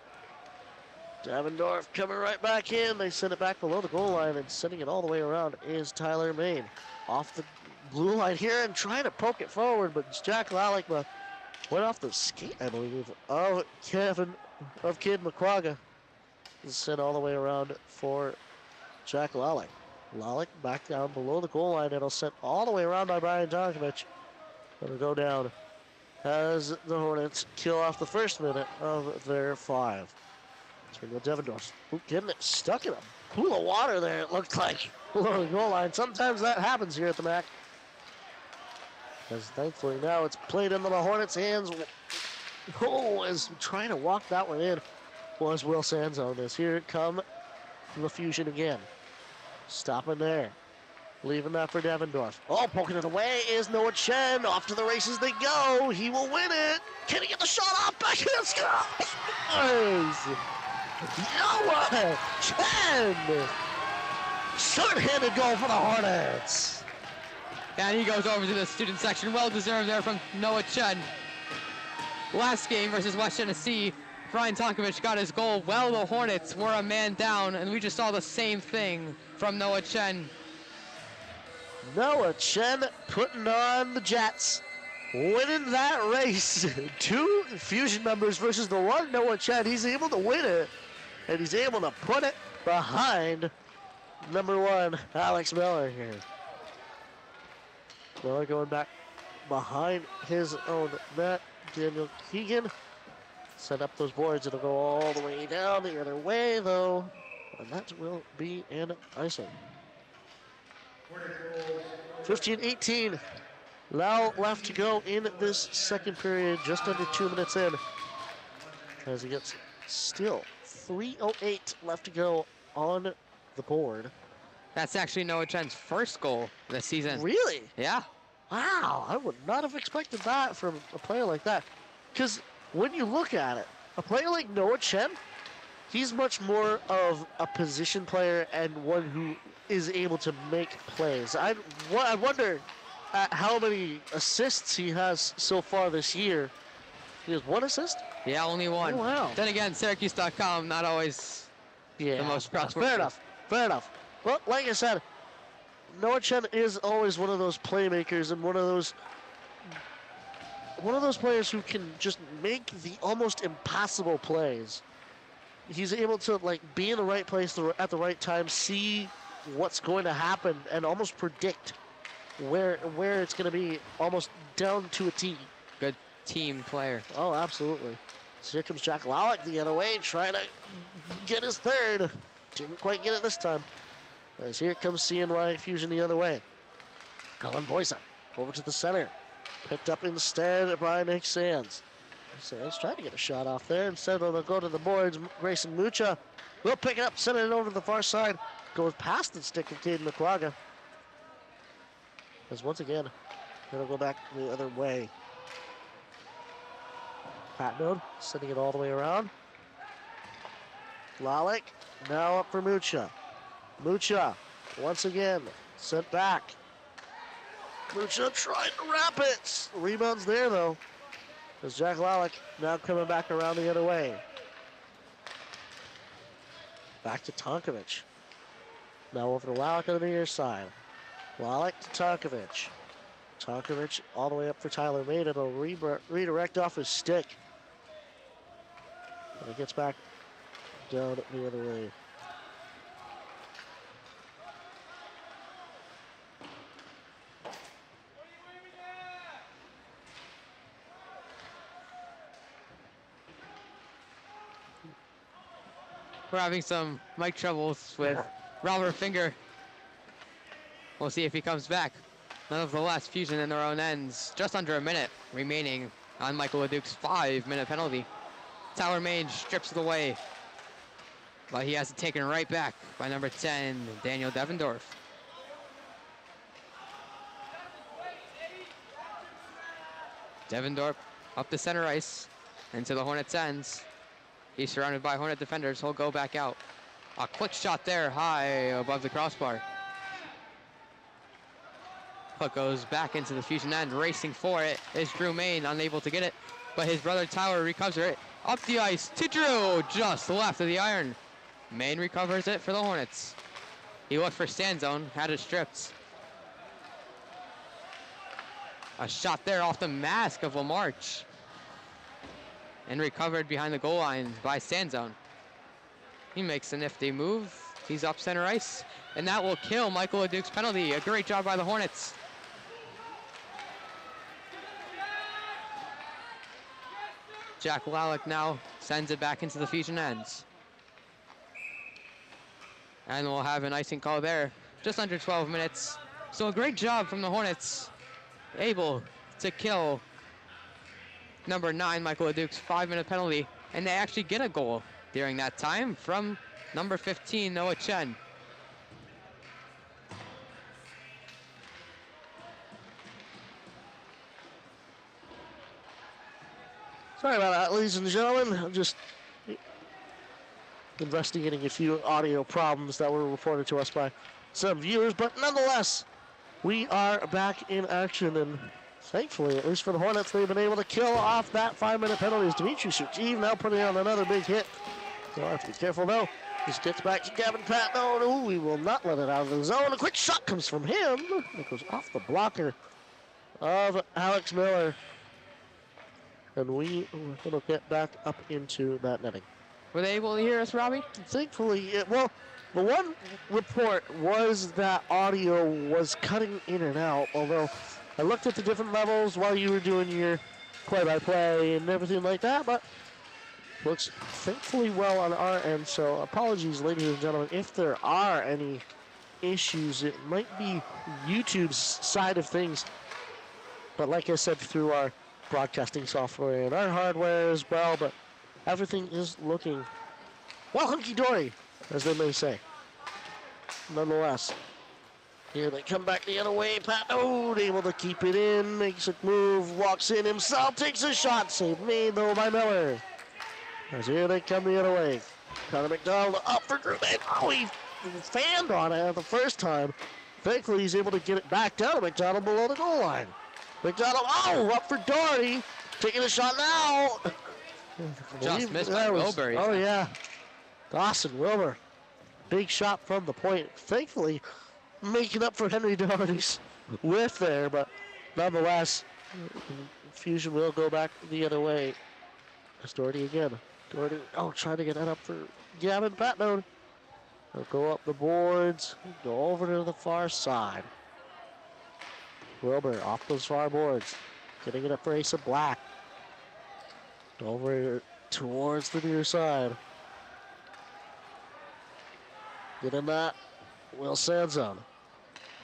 Devendorf coming right back in. They send it back below the goal line, and sending it all the way around is Tyler Main. Off the blue line here and trying to poke it forward, but Jack Lalick went off the skate, I believe, of Kid McQuagga. Sent all the way around for Jack Lalick. Lalick back down below the goal line. It'll sent all the way around by Brian Donkovich. It'll go down as the Hornets kill off the first minute of their 5. Daniel Devendorf getting it stuck in a pool of water there, it looked like, below the goal line. Sometimes that happens here at the MACC. As thankfully now it's played into the Hornets' hands. Oh, is trying to walk that one in was Will Sanzone. As here it come the Fusion again. Stopping there. Leaving that for Devendorf. Oh, poking it away is Noah Chen. Off to the races they go. He will win it. Can he get the shot off? Back in the scores! Noah Chen! Short-handed goal for the Hornets. And he goes over to the student section. Well deserved there from Noah Chen. Last game versus West Tennessee, Brian Tonkovich got his goal. Well, the Hornets were a man down, and we just saw the same thing from Noah Chen. Noah Chen putting on the Jets, winning that race. 2 Fusion members versus the 1 Noah Chen. He's able to win it, and he's able to put it behind number 1, Alex Miller here. Miller going back behind his own net. Daniel Keegan set up those boards. It'll go all the way down the other way, though, and that will be an icing. 15-18. Now left to go in this second period, just under 2 minutes in. As he gets still 3:08 left to go on the board. That's actually Noah Chen's first goal this season. Really? Yeah. Wow, I would not have expected that from a player like that. Because when you look at it, a player like Noah Chen, he's much more of a position player and one who is able to make plays. I wonder at how many assists he has so far this year. He has 1 assist? Yeah, only 1. Oh, wow. Then again, Syracuse.com, not always the most prosperous. Fair enough. Well, like I said, Noah Chen is always one of those playmakers and one of those players who can just make the almost impossible plays. He's able to be in the right place at the right time, see what's going to happen, and almost predict where it's going to be almost down to a T. Good team player. Oh, absolutely. So here comes Jack Lalick the other way, trying to get his third. Didn't quite get it this time. As here comes CNY Fusion the other way. Colin Boyce over to the center. Picked up instead by Nick Sands. Sands trying to get a shot off there. Instead, it'll go to the boards. Grayson Mucha will pick it up, send it over to the far side. Goes past the stick of Caden McQuagga. As once again, it'll go back the other way. Patnode sending it all the way around. Lalick now up for Mucha. Mucha once again sent back. Lucha trying to wrap it. Rebounds there, though. As Jack Lalick now coming back around the other way. Back to Tonkovic. Now over to Lalick on the near side. Lalick to Tonkovic. Tonkovic all the way up for Tyler May. It'll redirect off his stick. And it gets back down the other way. We're having some mic troubles with Robert Finger. We'll see if he comes back. Nonetheless, Fusion in their own ends. Just under a minute remaining on Michael LeDuc's 5-minute penalty. Tyler Mage strips it away, but he has it taken right back by number 10, Daniel Devendorf. Devendorf up the center ice into the Hornets' ends. He's surrounded by Hornet defenders. He'll go back out. A quick shot there, high above the crossbar. Puck goes back into the Fusion end. Racing for it is Drew Main, unable to get it, but his brother Tyler recovers it. Up the ice to Drew, just left of the iron. Main recovers it for the Hornets. He looked for stand zone, had it stripped. A shot there off the mask of Lamarche. And recovered behind the goal line by Sandzone. He makes a nifty move. He's up center ice, and that will kill Michael LeDuc's penalty. A great job by the Hornets. Jack Lalick now sends it back into the Fusion ends. And we'll have an icing call there. Just under 12 minutes. So a great job from the Hornets. Able to kill number 9, Michael LeDuc's 5-minute penalty, and they actually get a goal during that time from number 15, Noah Chen. Sorry about that, ladies and gentlemen. I'm just investigating a few audio problems that were reported to us by some viewers, but nonetheless, we are back in action, and thankfully, at least for the Hornets, they've been able to kill off that 5-minute penalty. Dimitri Sujeev now putting on another big hit. So I have to be careful, though. This gets back to Gavin Patton. No, we will not let it out of the zone. A quick shot comes from him. It goes off the blocker of Alex Miller. And we will get back up into that netting. Were they able to hear us, Robbie? Thankfully, well, the one report was that audio was cutting in and out, although I looked at the different levels while you were doing your play-by-play and everything like that, but looks thankfully well on our end, so apologies, ladies and gentlemen, if there are any issues. It might be YouTube's side of things, but like I said, through our broadcasting software and our hardware as well, but everything is looking, well, hunky-dory, as they may say. Nonetheless, here they come back the other way. Pat Ode able to keep it in, makes a move, walks in himself, takes a shot, saved made though by Miller. As here they come the other way. Connor McDonald up for Drew. Oh, he fanned on it the first time. Thankfully, he's able to get it back down to McDonald below the goal line. McDonald, oh, up for Doherty, taking a shot now. Just missed by Wilbur. Oh, yeah. Dawson Wilbur. Big shot from the point. Thankfully, making up for Henry Doherty's whiff there, but nonetheless, Fusion will go back the other way. It's Doherty again. Doherty, oh, trying to get that up for Gavin Patnode. He'll go up the boards, go over to the far side. Wilbur off those far boards, getting it up for Asa Black. Over towards the near side. Getting that, Will Sandzone.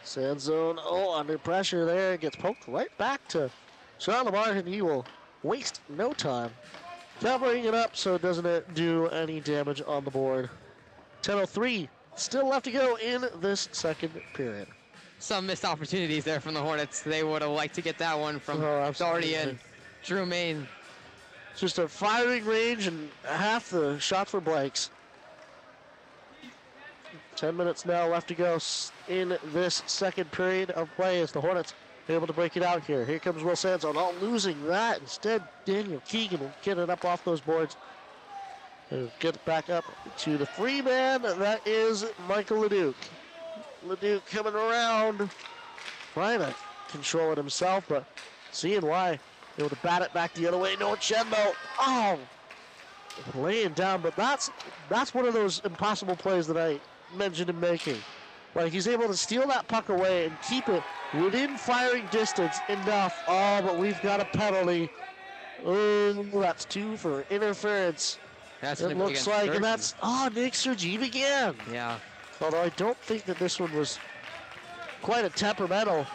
Sandzone, oh, under pressure there, gets poked right back to Sean Lamar, and he will waste no time covering it up so it doesn't do any damage on the board. 10:03 still left to go in this second period. Some missed opportunities there from the Hornets. They would have liked to get that one from Doherty and Drew Main. Just a firing range and half the shots were blanks. 10 minutes now left to go in this second period of play as the Hornets able to break it out here. Here comes Will Sanson, all losing that. Instead, Daniel Keegan will get it up off those boards. And get it back up to the free man. That is Michael Leduc. Leduc coming around, trying to control it himself, but CNY able to bat it back the other way. No Chen though. Oh, laying down, but that's one of those impossible plays that I mentioned him making. Like, he's able to steal that puck away and keep it within firing distance enough. Oh, but we've got a penalty. Oh, that's 2 for interference. That's it looks like, and that's, Nick Sergeev again. Yeah. Although I don't think that this one was quite a temperamental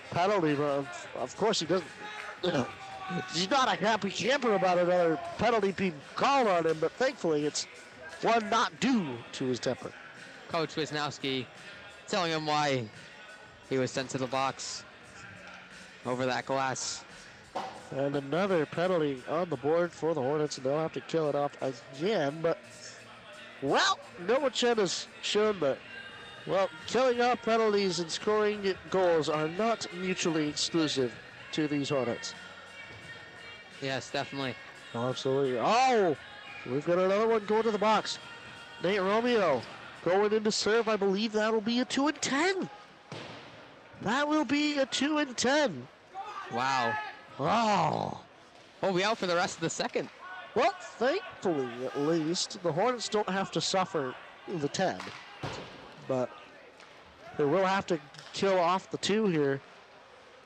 penalty, but of course he doesn't. He's not a happy camper about another penalty being called on him, but thankfully it's one not due to his temper. Coach Wisnowski telling him why he was sent to the box over that glass. And another penalty on the board for the Hornets, and they'll have to kill it off again. But, well, Noah Chen has shown that, well, killing off penalties and scoring goals are not mutually exclusive to these Hornets. Yes, definitely. Absolutely. Oh, we've got another one going to the box. Nate Romeo going into serve. I believe that'll be a 2 and 10. That will be a 2 and 10. Wow. Oh. We'll be out for the rest of the second. Well, thankfully, at least, the Hornets don't have to suffer the 10. But they will have to kill off the 2 here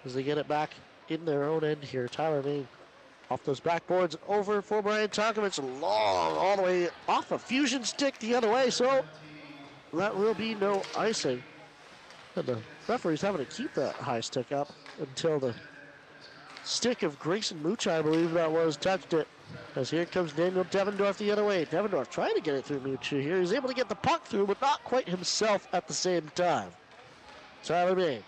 as they get it back in their own end here. Tyler Main off those backboards over for Brian Tonkovich. Long all the way off a fusion stick the other way. So that will be no icing. And the referee's having to keep that high stick up until the stick of Grayson Mucha, I believe that was, touched it. As here comes Daniel Devendorf the other way. Devendorf trying to get it through Mucha here. He's able to get the puck through, but not quite himself at the same time. Tyler Main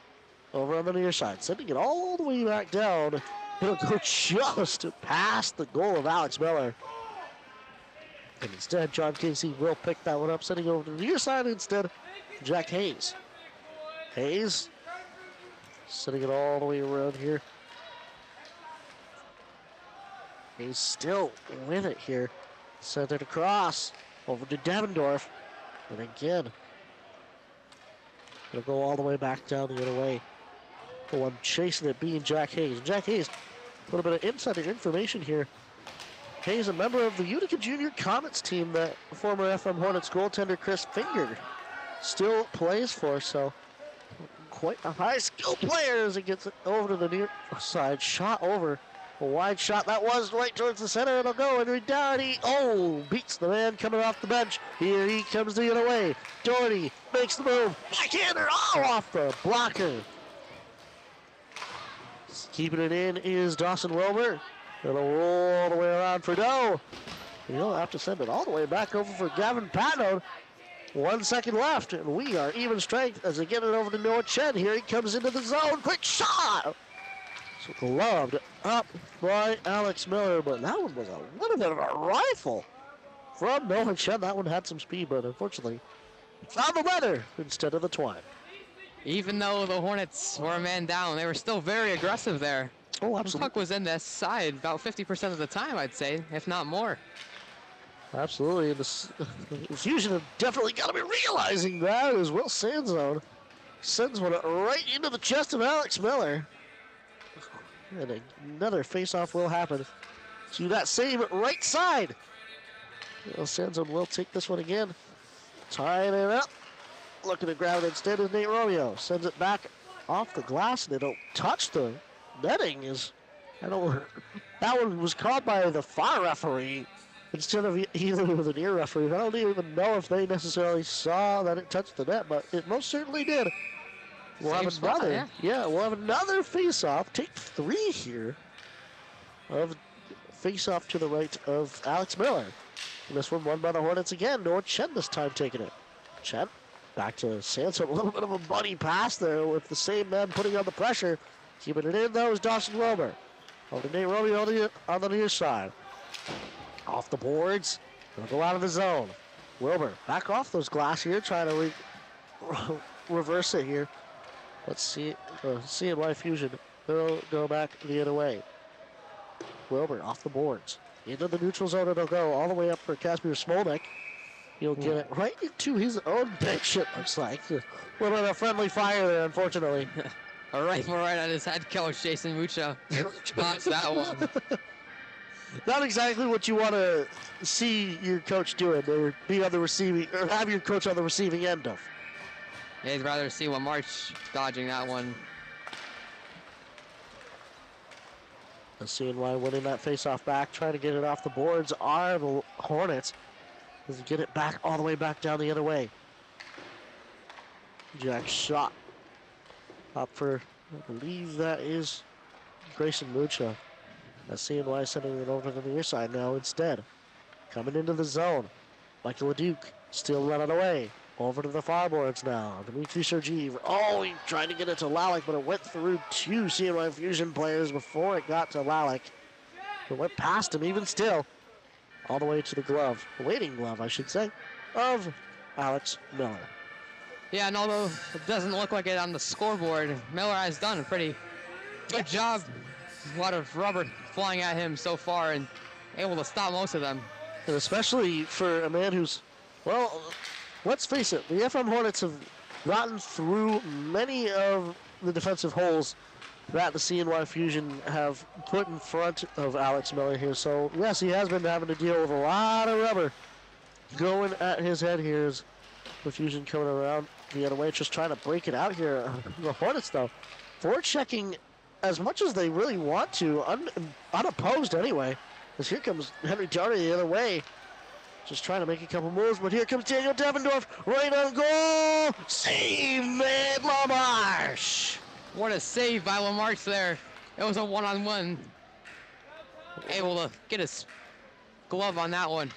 over on the near side, sending it all the way back down. It'll go just past the goal of Alex Miller. And instead, John Casey will pick that one up, sending it over to the near side instead. Jack Hayes. Hayes sending it all the way around here. He's still with it here. Sent it across over to Devendorf. And again, it'll go all the way back down the other way. The one chasing it being Jack Hayes. Jack Hayes, a little bit of insider information here. Hayes, a member of the Utica Junior Comets team that former FM Hornets goaltender Chris Finger still plays for. So quite a high skill player as it gets it over to the near side. Shot over. A wide shot that was right towards the center. It'll go and Doherty. Oh, beats the man coming off the bench. Here he comes the other way. Doherty makes the move. Backhander off the blocker. Keeping it in is Dawson Wilbur. It'll roll all the way around for Doe. He'll have to send it all the way back over for Gavin Patton. 1 second left, and we are even strength as they get it over to Noah Chen. Here he comes into the zone. Quick shot! So gloved up by Alex Miller, but that one was a little bit of a rifle from Noah Chen. That one had some speed, but unfortunately found the letter instead of the twine. Even though the Hornets were a man down, they were still very aggressive there. Oh, The absolutely. puck was in their side about 50% of the time, I'd say, if not more. Absolutely. And the Fusion have definitely got to be realizing that as Will Sanzone sends one right into the chest of Alex Miller. And another face-off will happen to that same right side. Will Sanzone will take this one again. Tying it up. Looking to grab it instead is Nate Romeo. Sends it back off the glass and it'll touch the netting. That one was called by the far referee instead of either of the near referees. I don't even know if they necessarily saw that it touched the net, but it most certainly did. We'll Same have spot, another. Yeah, we'll have another face-off. Take 3 here of face-off to the right of Alex Miller. And this one won by the Hornets again. Noah Chen this time taking it. Chen back to Sanson. A little bit of a bunny pass there with the same man putting on the pressure. Keeping it in though is Dawson Wilbur. Over to Nate Romeo on the near side. Off the boards. Gonna go out of the zone. Wilbur back off those glass here, trying to reverse it here. Let's see. CNY Fusion. They'll go back the other way. Wilbur off the boards. Into the neutral zone it'll go all the way up for Kasper Smolnik. He'll get it right into his own bench, it looks like. A little bit of friendly fire there, unfortunately. A rifle right at his head coach, Jason Mucha. Box that one. Not exactly what you want to see your coach doing, or be on the receiving, or have your coach on the receiving end of. Yeah, he'd rather see Lamarche dodging that one. The CNY winning that face-off back, trying to get it off the boards are the Hornets. Does he get it back all the way back down the other way? Jack shot up for, I believe that is Grayson Mucha. That's CNY sending it over to the near side now instead. Coming into the zone. Michael LeDuc still running away. Over to the far boards now. Dimitri Sergeev. Oh, he tried to get it to Lalick, but it went through two CNY Fusion players before it got to Lalick. It went past him even still. All the way to the glove, waiting glove, I should say, of Alex Miller. Yeah, and although it doesn't look like it on the scoreboard, Miller has done a pretty good job. A lot of rubber flying at him so far and able to stop most of them. And especially for a man who's, well, let's face it, the FM Hornets have gotten through many of the defensive holes that the CNY Fusion have put in front of Alex Miller here. So, yes, he has been having to deal with a lot of rubber going at his head here as the Fusion coming around the other way, just trying to break it out here. The Hornets, though, forechecking as much as they really want to, unopposed anyway, as here comes Henry Doherty the other way. Just trying to make a couple moves, but here comes Daniel Devendorf, right on goal! Save made LaMarche! What a save by Lamarche there. It was a one-on-one. Able to get his glove on that one.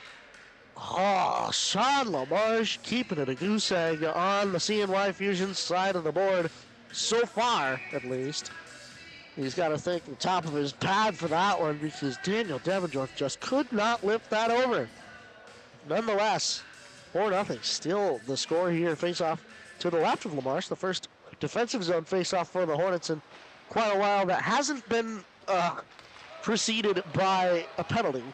Oh, Sean LaMarche keeping it a goose egg on the CNY Fusion side of the board, so far at least. He's got to thank the top of his pad for that one because Daniel Devendorf just could not lift that over. Nonetheless, 4-0. Still the score here. Face-off to the left of LaMarche, the first defensive zone face-off for the Hornets in quite a while that hasn't been preceded by a penalty.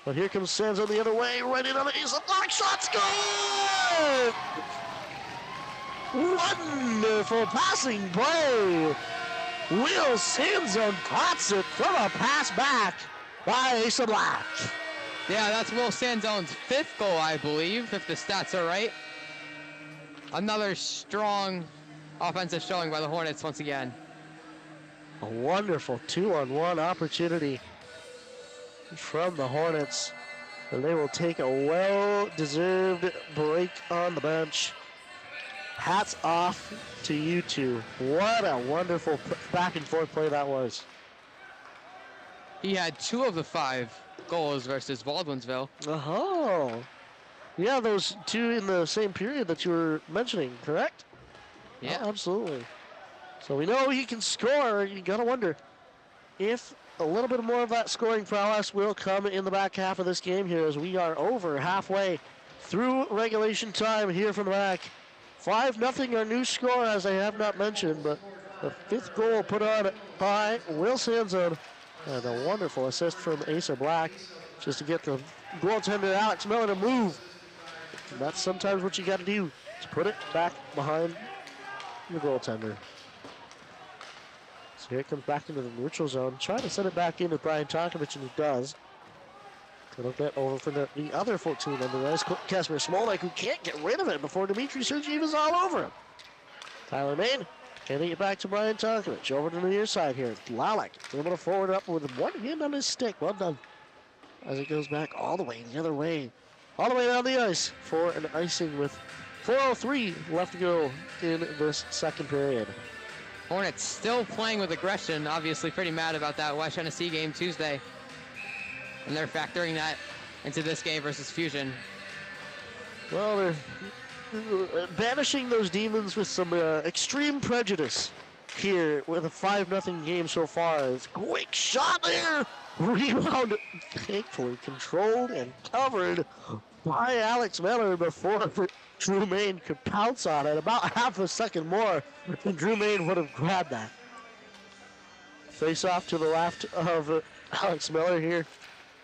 But here comes Sands on the other way, right in on the ace of block shots. Good! Wonderful passing play. Will Sanson pots it from a pass back by Asa Black. Yeah, that's Will Sanzone's 5th goal, I believe, if the stats are right. Another strong offensive showing by the Hornets once again. A wonderful 2-on-1 opportunity from the Hornets. And they will take a well-deserved break on the bench. Hats off to you two. What a wonderful back and forth play that was. He had 2 of the 5 goals versus Baldwinsville. Oh. Yeah, those 2 in the same period that you were mentioning, correct? Yeah. Oh, absolutely. So we know he can score. You gotta wonder if a little bit more of that scoring prowess will come in the back half of this game here as we are over halfway through regulation time here from the MACC. 5-0 our new score, as I have not mentioned, but the 5th goal put on by Will Sanson and a wonderful assist from Asa Black just to get the goaltender Alex Miller to move. And that's sometimes what you got to do, to put it back behind the goaltender. So here it comes back into the neutral zone, trying to send it back in with Brian Tonkovich, and he does. It'll get over for the other 14 on the ice. Kasper Smolnik, who can't get rid of it before Dimitri Sergeev is all over him. Tyler Main handing it back to Brian Tonkovich. Over to the near side here. Lalick able to forward up with one hand on his stick. Well done. As it goes back all the way the other way. All the way down the ice for an icing with 4:03 left to go in this second period. Hornets still playing with aggression. Obviously pretty mad about that West Tennessee game Tuesday. And they're factoring that into this game versus Fusion. Well, they're banishing those demons with some extreme prejudice here with a 5-0 game so far. It's a quick shot there. Rebound, thankfully controlled and covered by Alex Miller before Drew Main could pounce on it. About half a second more, and Drew Main would have grabbed that. Face off to the left of Alex Miller here.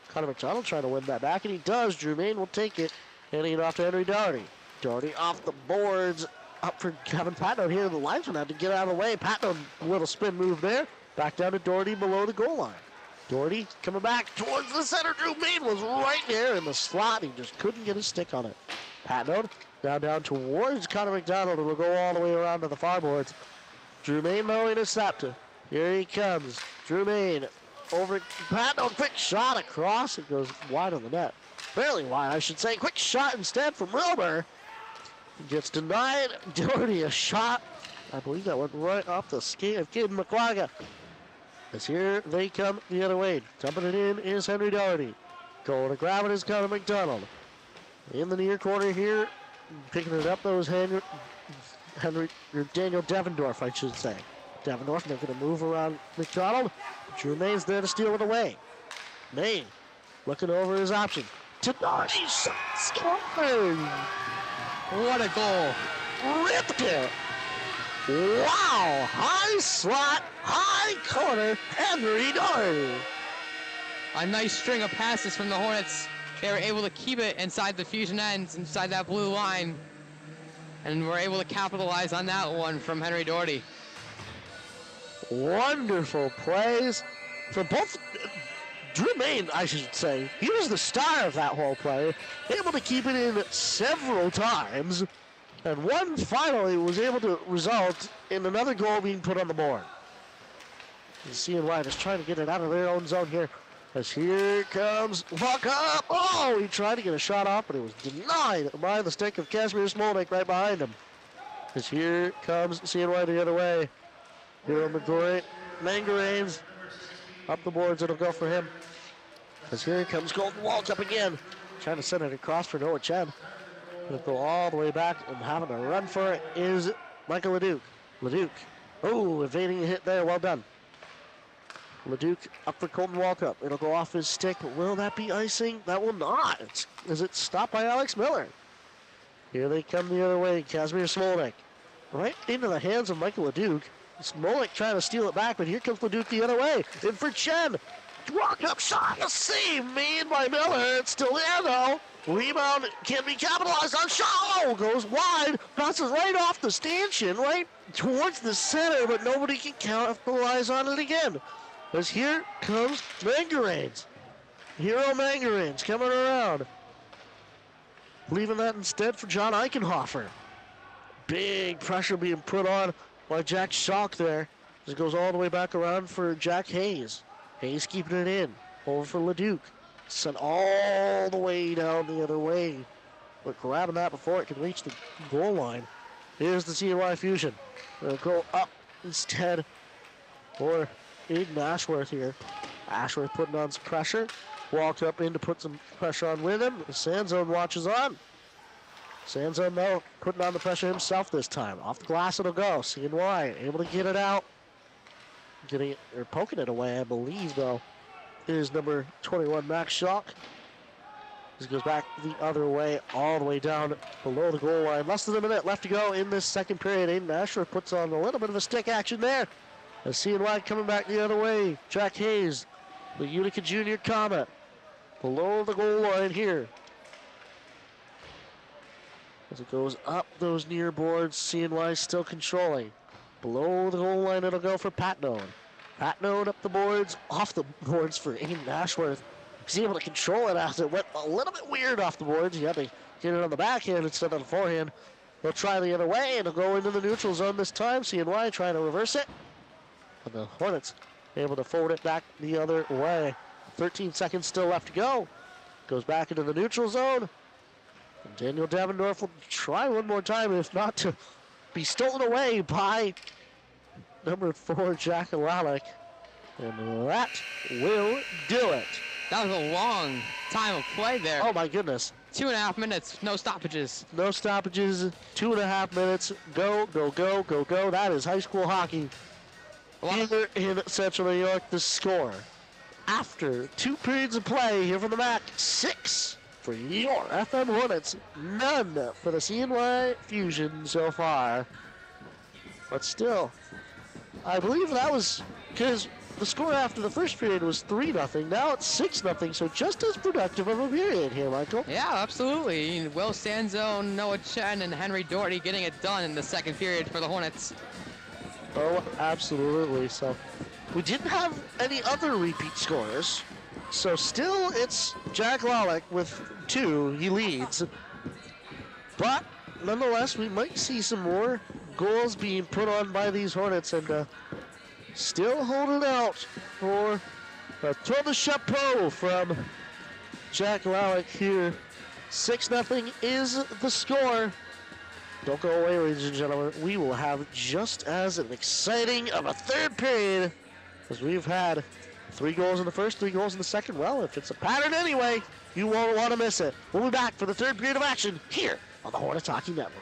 Connor McDonald trying to win that back, and he does. Drew Main will take it, handing it off to Henry Doherty. Doherty off the boards, up for Kevin Patno here. The linesman had to get out of the way. Patno, a little spin move there. Back down to Doherty below the goal line. Doherty coming back towards the center. Drew Main was right there in the slot. He just couldn't get his stick on it. Patno down towards Connor McDonald. It will go all the way around to the far boards. Drew Main though intercepted. Here he comes. Drew Main over Patno. Quick shot across. It goes wide on the net. Fairly wide, I should say. Quick shot instead from Wilbur. Gets denied. Doherty a shot. I believe that went right off the skate of Caden McClaga. As here they come the other way. Dumping it in is Henry Doherty. Going to grab it is Connor McDonald. In the near corner here. Picking it up though is Daniel Devendorf, I should say. Devendorf now going to move around McDonald. Drew Main's there to steal it away. Main looking over his option. To Doherty. Scored! What a goal. Ripped it. Wow. High slot, high corner, Henry Doherty. A nice string of passes from the Hornets. They were able to keep it inside the Fusion ends, inside that blue line. And were able to capitalize on that one from Henry Doherty. Wonderful plays from both. Drew Main, I should say, he was the star of that whole play, able to keep it in several times, and one finally was able to result in another goal being put on the board. And CNY is trying to get it out of their own zone here, as here comes Walk up. Oh, he tried to get a shot off, but it was denied by the stick of Casimir Smolnik right behind him. As here comes CNY the other way. Here on the Mangaranes. Up the boards, it'll go for him. As here comes Golden Waltz up again. Trying to send it across for Noah Chen. It'll go all the way back and having to run for it is Michael Leduc. Leduc. Oh, evading a hit there. Well done. Leduc up for Colton Walkup. It'll go off his stick. Will that be icing? That will not. Is it stopped by Alex Miller? Here they come the other way. Casimir Smolnik. Right into the hands of Michael Leduc. Smolnik trying to steal it back, but here comes Leduc the other way. In for Chen. Walk up shot. A save made by Miller. It's still there though. Rebound can be capitalized on. Shot. Oh, goes wide. Bounces right off the stanchion, right towards the center, but nobody can capitalize on it again. As here comes Mangaranes. Hero Mangaranes coming around. Leaving that instead for John Eichenhofer. Big pressure being put on by Jack Schalk there. It goes all the way back around for Jack Hayes. Hayes keeping it in. Over for Leduc. Sent all the way down the other way. But grabbing that before it can reach the goal line. Here's the CNY Fusion. They'll go up instead for Aiden Ashworth here. Ashworth putting on some pressure. Walked up in to put some pressure on with him. The Sandzone watches on. Sandzone though putting on the pressure himself this time. Off the glass it'll go. CNY able to get it out. Getting it, or poking it away, I believe though, is number 21 Max Shock. This goes back the other way, all the way down below the goal line. Less than a minute left to go in this second period. Aiden Ashworth puts on a little bit of a stick action there. As CNY coming back the other way. Jack Hayes, the Utica Junior Comet, below the goal line here. As it goes up those near boards, CNY still controlling. Below the goal line, it'll go for Patnode. Patnode up the boards, off the boards for Aiden Ashworth. He's able to control it as it went a little bit weird off the boards. He had to get it on the backhand instead of the forehand. They'll try the other way, and it'll go into the neutral zone this time. CNY trying to reverse it. And the Hornets able to forward it back the other way. 13 seconds still left to go. Goes back into the neutral zone. And Daniel Davendorf will try one more time, if not to be stolen away by number 4, Jack Alalic. And that will do it. That was a long time of play there. Oh my goodness. 2.5 minutes, no stoppages. No stoppages, 2.5 minutes. Go, go, go, go, go. That is high school hockey. Here in Central New York, the score after 2 periods of play here from the MACC, for your FM Hornets. None for the CNY Fusion so far. But still, I believe that was because the score after the first period was 3-0. Now it's 6-0, so just as productive of a period here, Michael. Yeah, absolutely. Will Sanzone, Noah Chen, and Henry Doherty getting it done in the second period for the Hornets. Oh, absolutely. So we didn't have any other repeat scorers. So still it's Jack Lalick with 2. He leads. But nonetheless, we might see some more goals being put on by these Hornets, and still holding out for a tour de chapeau from Jack Lalick here. 6-0 is the score. Don't go away, ladies and gentlemen. We will have just as an exciting of a third period as we've had 3 goals in the first, 3 goals in the second. Well, if it's a pattern anyway, you won't want to miss it. We'll be back for the third period of action here on the Hornets Hockey Network.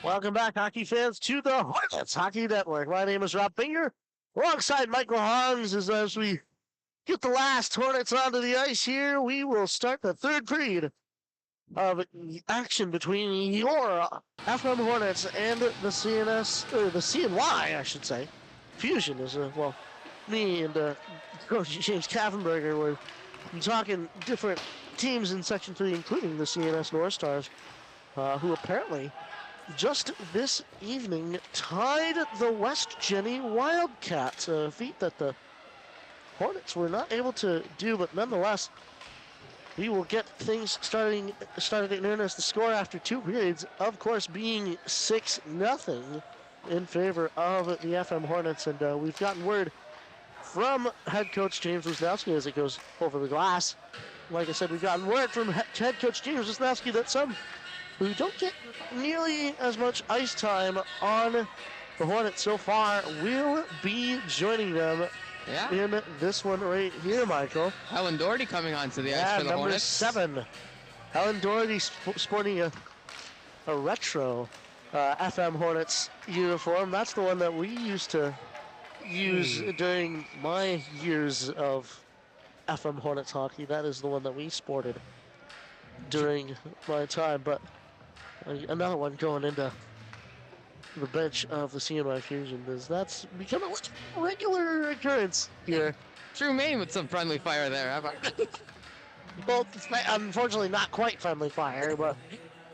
Welcome back, hockey fans, to the Hornets Hockey Network. My name is Rob Finger, alongside Michael Haungs. As we get the last Hornets onto the ice here, we will start the third period of action between your FM Hornets and the CNS, or the CNY, I should say. Fusion is, me and Coach James Kaffenberger were talking different teams in Section 3, including the CNS North Stars, who apparently just this evening tied the West Jenny Wildcats, a feat that the Hornets were not able to do, but nonetheless, we will get things started in earnest. The score after 2 periods, of course, being 6-0 in favor of the FM Hornets, and we've gotten word from head coach James Wisnowski as it goes over the glass. Like I said, we've gotten word from head coach James Wisnowski that some who don't get nearly as much ice time on the Hornets so far will be joining them in this one right here, Michael. Helen Doherty coming onto the ice for the number Hornets. 7. Helen Doherty sporting a retro FM Hornets uniform. That's the one that we used to use during my years of FM Hornets hockey. That is the one that we sported during my time, but another one going into the bench of the CNY Fusion, because that's become a regular occurrence here. Fu-Mei with some friendly fire there. How about Well, unfortunately not quite friendly fire, but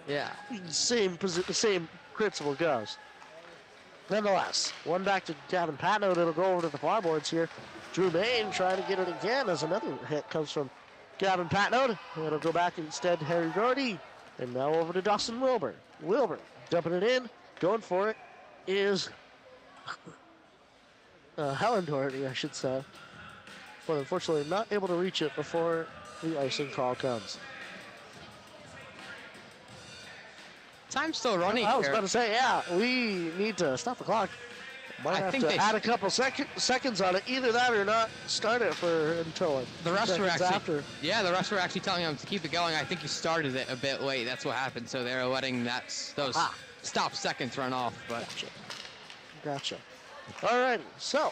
yeah. same principle goes. Nonetheless, one back to Gavin Patnoe. It'll go over to the far boards here. Drew Main trying to get it again as another hit comes from Gavin Patnoe. It'll go back instead Harry Doherty. And now over to Dawson Wilbur. Wilbur dumping it in. Going for it is Helen Doherty, I should say. But unfortunately not able to reach it before the icing call comes. Time's still running I was here. about to say, yeah, we need to stop the clock. Might have to add a couple seconds on it. Either that or not start it until the rest were actually after. Yeah, the rest were actually telling him to keep it going. I think he started it a bit late. That's what happened. So they're letting those stop seconds run off. But Gotcha. Alrighty, so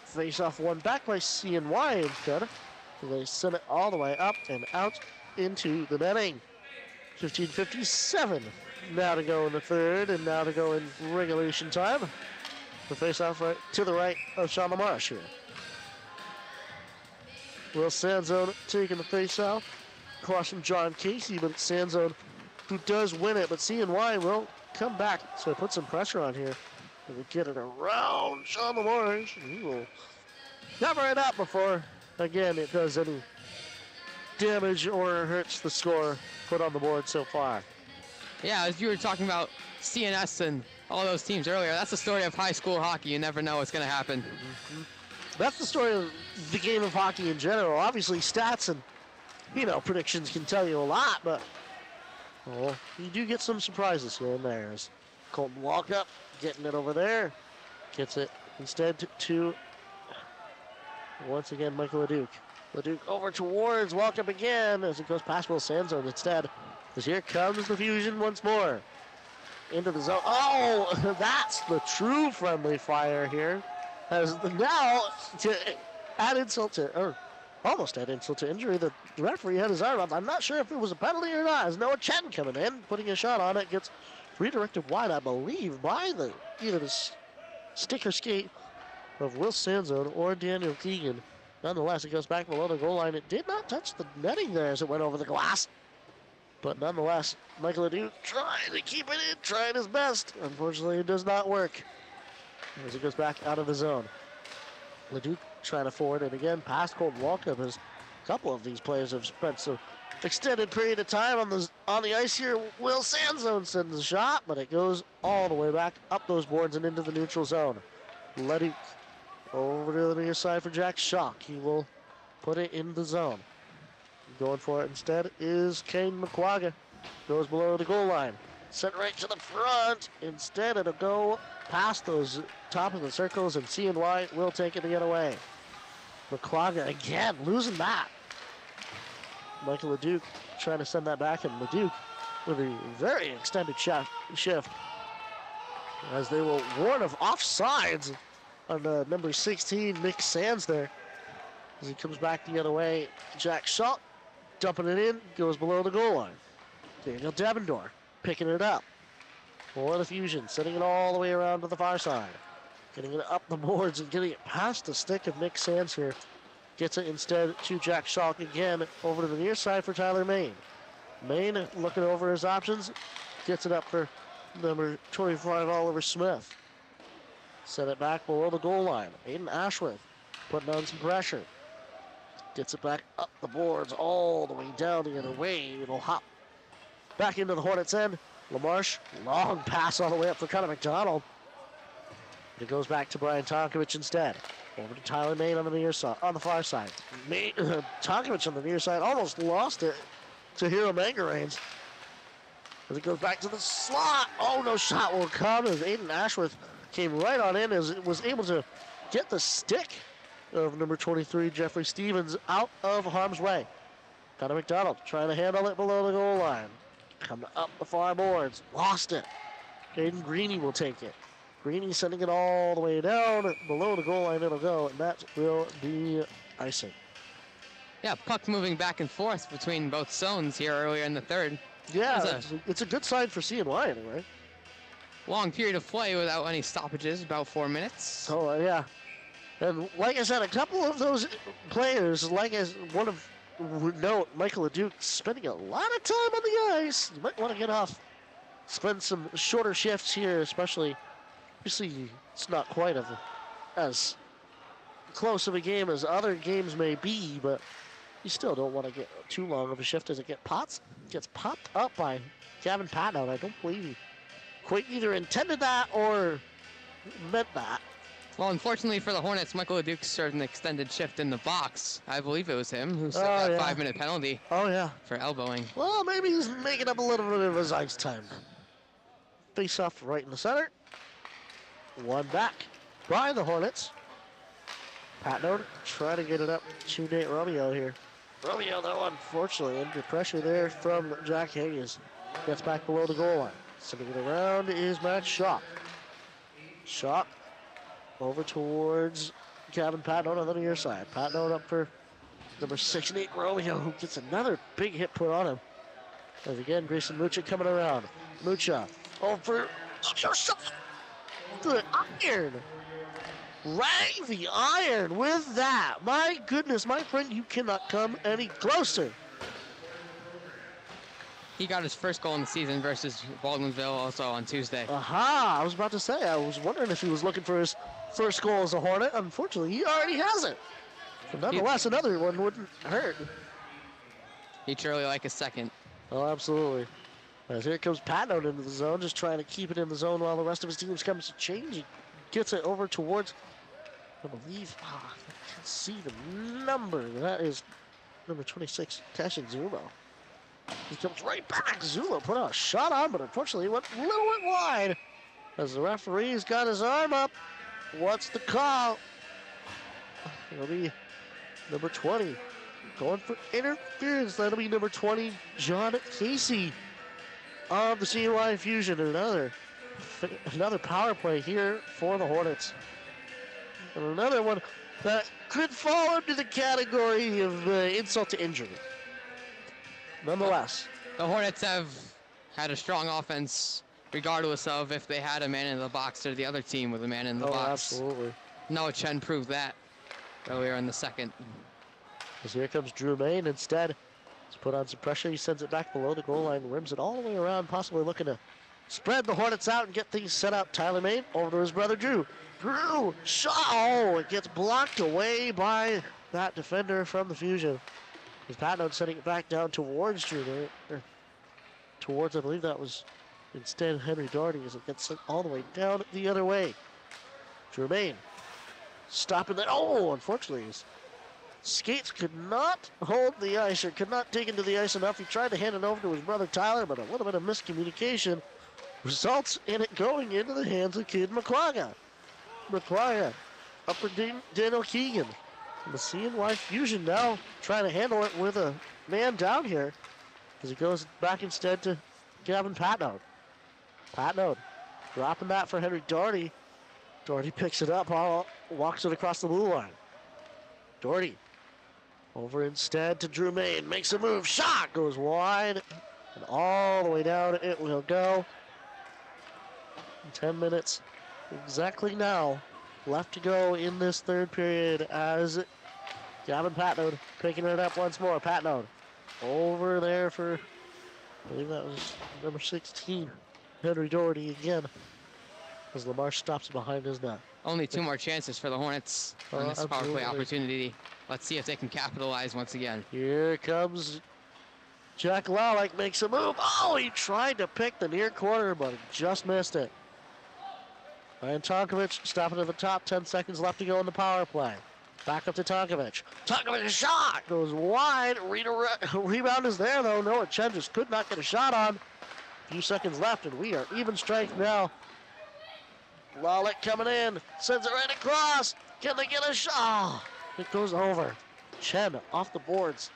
face off one back by CNY instead. They send it all the way up and out into the netting. 15:57 now to go in the third, and now to go in regulation time. The face-off right to the right of Sean LaMarche here. Will Sanzone taking the face-off across from John Casey, but Sanzone who does win it, but CNY will come back, so put some pressure on here. And we get it around Sean LaMarche. He will cover it up before, again, it does any damage or hurts the score put on the board so far. yeah, as you were talking about CNS and all those teams earlier, that's the story of high school hockey. You never know what's going to happen. That's the story of the game of hockey in general. Obviously, stats and, predictions can tell you a lot, but you do get some surprises here and there. As Colton Walkup getting it over there, gets it instead to once again, Michael LeDuc. LeDuc over towards Walkup again as it goes past Will Sanzone instead. Because here comes the Fusion once more. Into the zone. Oh, that's the true friendly fire here. As now, to add insult to, or almost add insult to injury, the referee had his arm up. I'm not sure if it was a penalty or not. As Noah Chen coming in, putting a shot on it, gets redirected wide, I believe, by either the stick or skate of Will Sanzone or Daniel Keegan. Nonetheless, it goes back below the goal line. It did not touch the netting there as it went over the glass. But nonetheless, Michael LeDuc trying to keep it in, trying his best. Unfortunately, it does not work as it goes back out of the zone. LeDuc trying to forward it again past Colton Walkup, as a couple of these players have spent some extended period of time on the ice here. Will Sanzone sends a shot, but it goes all the way back up those boards and into the neutral zone. LeDuc over to the near side for Jack Schock. He will put it in the zone. Going for it instead is Kane McQuagga. Goes below the goal line. Sent right to the front. Instead, it'll go past those top of the circles, and CNY will take it to get away. McQuagga again, losing that. Michael LeDuc trying to send that back, and LeDuc with a very extended shift as they will warn of offsides on number 16, Nick Sands there. As he comes back the other way, Jack Schott dumping it in, goes below the goal line. Daniel Devendorf picking it up for the Fusion, sending it all the way around to the far side. Getting it up the boards and getting it past the stick of Nick Sands here. Gets it instead to Jack Schott again over to the near side for Tyler Main. Main looking over his options, gets it up for number 25, Oliver Smith. Set it back below the goal line. Aiden Ashworth putting on some pressure. Gets it back up the boards all the way down the other way. It'll hop back into the Hornets' end. LaMarche, long pass all the way up for Connor McDonald. It goes back to Brian Tonkovich instead. Over to Tyler Main on the near side, on the far side. Tonkovich on the near side almost lost it to Hero Mangaranes. As it goes back to the slot. Oh, no shot will come as Aiden Ashworth came right on in as it was able to get the stick of number 23, Jeffrey Stevens, out of harm's way. Connor McDonald trying to handle it below the goal line. Coming up the far boards. Lost it. Aiden Greeny will take it. Greeny sending it all the way down. Below the goal line it'll go, and that will be icing. Yeah, puck moving back and forth between both zones here earlier in the third. Yeah, it's a good sign for CNY anyway. Long period of play without any stoppages, about 4 minutes. Oh, yeah. And like I said, a couple of those players, like as one of note, Michael LeDuc, spending a lot of time on the ice. You might want to get off, spend some shorter shifts here, especially. Obviously, it's not quite as close of a game as other games may be, but you still don't want to get too long of a shift as it gets popped up by Gavin Patnow. I don't believe he quite either intended that or meant that. Well, unfortunately for the Hornets, Michael LeDuc served an extended shift in the box. I believe it was him who served that 5-minute penalty. Oh, yeah. For elbowing. Well, maybe he's making up a little bit of his ice time. Face off right in the center. One back by the Hornets. Patnow trying to get it up to Nate Romeo here. Romeo, though, unfortunately, under pressure there from Jack Hayes. Gets back below the goal line. Sending it around is Matt Schott. Schott over towards Gavin Patnow on the near side. Patnow up for number 6, Nate Romeo, who gets another big hit put on him. As again, Grayson Mucha coming around. Mucha over the iron. Rang the iron with that. My goodness, my friend, you cannot come any closer. He got his first goal in the season versus Baldwinsville also on Tuesday. Aha, I was about to say, I was wondering if he was looking for his first goal as a Hornet. Unfortunately, he already has it. But nonetheless, another one wouldn't hurt. He'd surely like a second. Oh, absolutely. As here comes Patnow into the zone, just trying to keep it in the zone while the rest of his teams comes to change. He gets it over towards, I believe, I can't see the number. That is number 26, Tashin Zulo. He comes right back. Zulo put out a shot on, but unfortunately he went a little bit wide. As the referee's got his arm up. What's the call? It'll be number 20. Going for interference. That'll be number 20, John Casey of the CNY Fusion. Another power play here for the Hornets. And another one that could fall under the category of insult to injury. Nonetheless, the Hornets have had a strong offense regardless of if they had a man in the box or the other team with a man in the box. Absolutely. Noah Chen proved that earlier in the second. As here comes Drew Main instead. He's put on some pressure. He sends it back below the goal line, rims it all the way around, possibly looking to spread the Hornets out and get things set up. Tyler Main over to his brother Drew. Drew, shot! Oh, it gets blocked away by that defender from the Fusion. As Patnow sending it back down towards Drew Main. Towards, I believe that was instead Henry Doherty as it gets sent all the way down the other way. Drew Main stopping that. Oh, unfortunately, his skates could not hold the ice or could not dig into the ice enough. He tried to hand it over to his brother Tyler, but a little bit of miscommunication results in it going into the hands of Kid McQuagga. McQuagga up for Daniel Keegan. And the CNY Fusion now trying to handle it with a man down here as he goes back instead to Gavin Patnow. Patnow Dropping that for Henry Doherty. Doherty picks it up, walks it across the blue line. Doherty over instead to Fu-Mei and makes a move. Shot goes wide and all the way down. It will go. 10 minutes exactly now left to go in this third period as Gavin Patnode picking it up once more. Patnode over there for, I believe that was number 16, Henry Doherty again, as Lamarche stops behind his net. Only 2 more chances for the Hornets on this power play opportunity. Let's see if they can capitalize once again. Here comes Jack Lalick, makes a move. Oh, he tried to pick the near corner, but just missed it. Ryan Tonkovic stopping at the top, 10 seconds left to go in the power play. Back up to Tonkovic. Tonkovic shot goes wide. Rebound is there though. Noah Chen just could not get a shot on. A few seconds left and we are even strength now. Lalick coming in, sends it right across. Can they get a shot? Oh, it goes over. Chen off the boards.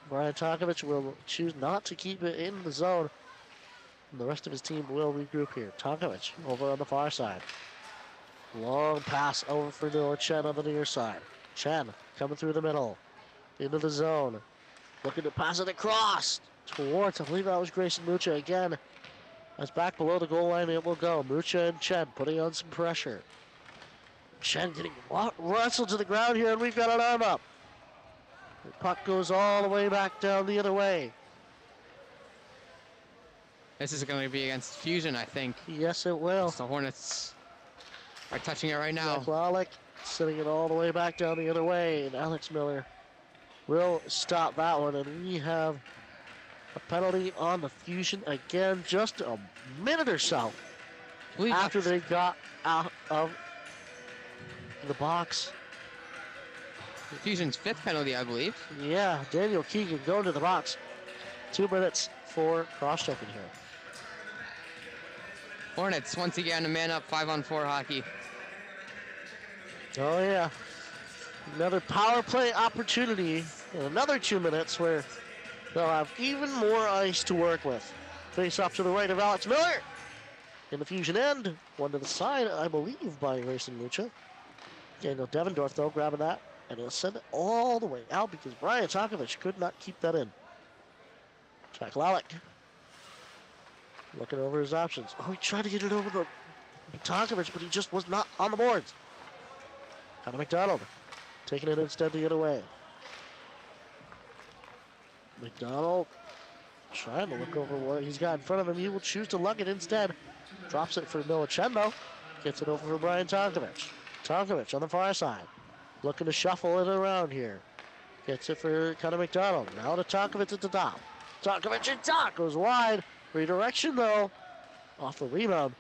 Brian Tonkovic will choose not to keep it in the zone. And the rest of his team will regroup here. Tonkovic over on the far side. Long pass over for Noah Chen on the near side. Chen coming through the middle. Into the zone. Looking to pass it across towards, I believe that was Grayson Mucha again. As back below the goal line it will go. Mucha and Chen putting on some pressure. Chen getting wrestled to the ground here and we've got an arm up. The puck goes all the way back down the other way. This is going to be against Fusion, I think. Yes, it will. The Hornets are touching it right now. Lalick sending it all the way back down the other way, and Alex Miller will stop that one, and we have a penalty on the Fusion again, just a minute or so after they got out of the box. Fusion's 5th penalty, I believe. Yeah, Daniel Keegan going to the box. 2 minutes for cross-checking here. Hornets, once again, a man up, 5-on-4 hockey. Oh, yeah. Another power play opportunity in another 2 minutes where they'll have even more ice to work with. Face off to the right of Alex Miller. In the Fusion end, one to the side, I believe, by Grayson Mucha. Daniel Devendorf, though, grabbing that, and he'll send it all the way out because Brian Tonkovic could not keep that in. Jack Lalick looking over his options. Oh, he tried to get it over to Tonkovic, but he just was not on the boards. Connor McDonald taking it instead the other way. McDonald trying to look over what he's got in front of him. He will choose to lug it instead. Drops it for Noah Chendo. Gets it over for Brian Tonkovic. Tonkovic on the far side. Looking to shuffle it around here. Gets it for Connor McDonald. Now to Tonkovic at the top. Tonkovic and top goes wide. Redirection though. Off the rebound.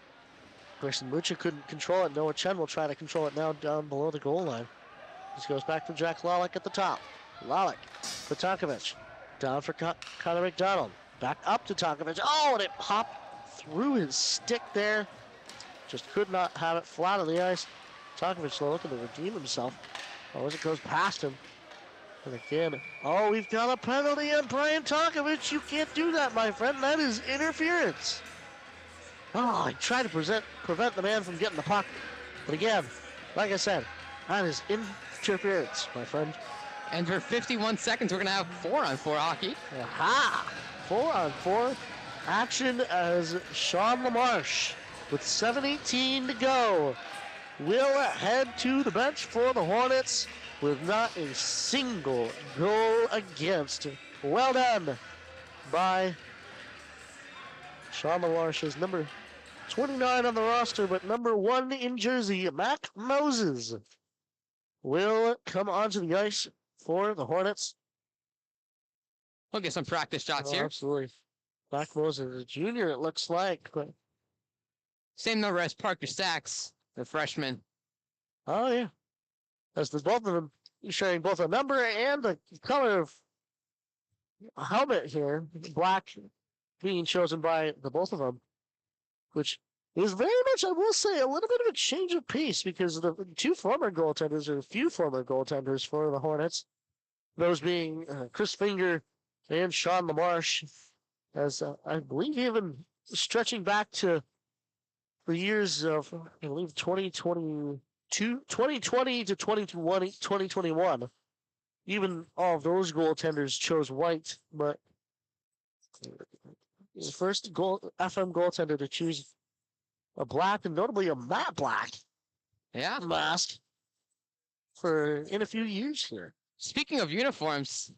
Grayson Mucha couldn't control it. Noah Chen will try to control it now down below the goal line. This goes back to Jack Lalick at the top. Lalick for Tonkovic. Down for Connor McDonald. Back up to Tonkovic. Oh, and it popped through his stick there. Just could not have it flat on the ice. Tonkovic looking to redeem himself. Oh, as it goes past him. And again, oh, we've got a penalty on Brian Tonkovic. You can't do that, my friend. That is interference. Oh, I tried to prevent the man from getting the puck. But again, like I said, that is interference, my friend. And for 51 seconds, we're going to have 4-on-4 hockey. Aha! 4-on-4 action as Sean LaMarche, with 7:18 to go, will head to the bench for the Hornets with not a single goal against. Well done by Sean LaMarche's number 29 on the roster, but number 1 in jersey, Mac Moses, will come onto the ice for the Hornets. We'll get some practice shots here. Absolutely. Mac Moses, a junior, it looks like. But same number as Parker Sachs, the freshman. oh, yeah. As the both of them sharing both a number and the color of a helmet here, black being chosen by the both of them, which is very much, I will say, a little bit of a change of pace because the 2 former goaltenders, or a few former goaltenders for the Hornets, those being Chris Finger and Sean LaMarche, as I believe even stretching back to the years of, I believe, 2020 to 2021, even all of those goaltenders chose white, but he's the first FM goaltender to choose a black and notably a matte black Yeah. mask in a few years here. Speaking of uniforms,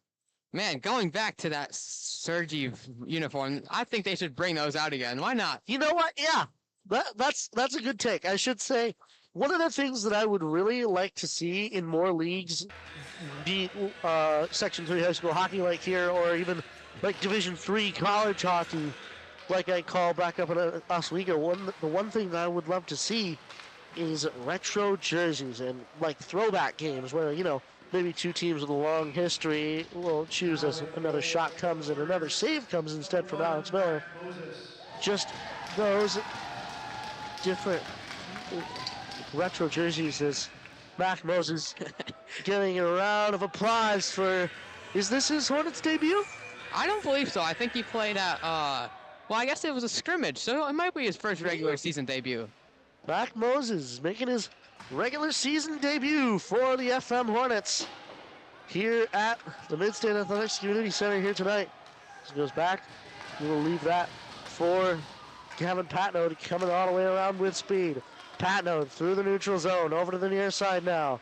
man, going back to that Sergey uniform, I think they should bring those out again. Why not? You know what? Yeah, that's a good take. I should say one of the things that I would really like to see in more leagues, be Section 3 high school hockey like here, or even like Division 3 college hockey, like I call back up in Oswego. The one thing that I would love to see is retro jerseys and like throwback games where, you know, maybe two teams with a long history will choose as another shot comes and another save comes instead from Alex Miller. Just those different retro jerseys as Mac Moses getting a round of applause for, is this his Hornets debut? I don't believe so. I think he played at, well, I guess it was a scrimmage, so it might be his first regular season debut. Mac Moses making his regular season debut for the FM Hornets here at the Mid-State Athletics Community Center here tonight. As he goes back, we will leave that for Gavin Patnode coming all the way around with speed. Patnode through the neutral zone, over to the near side now.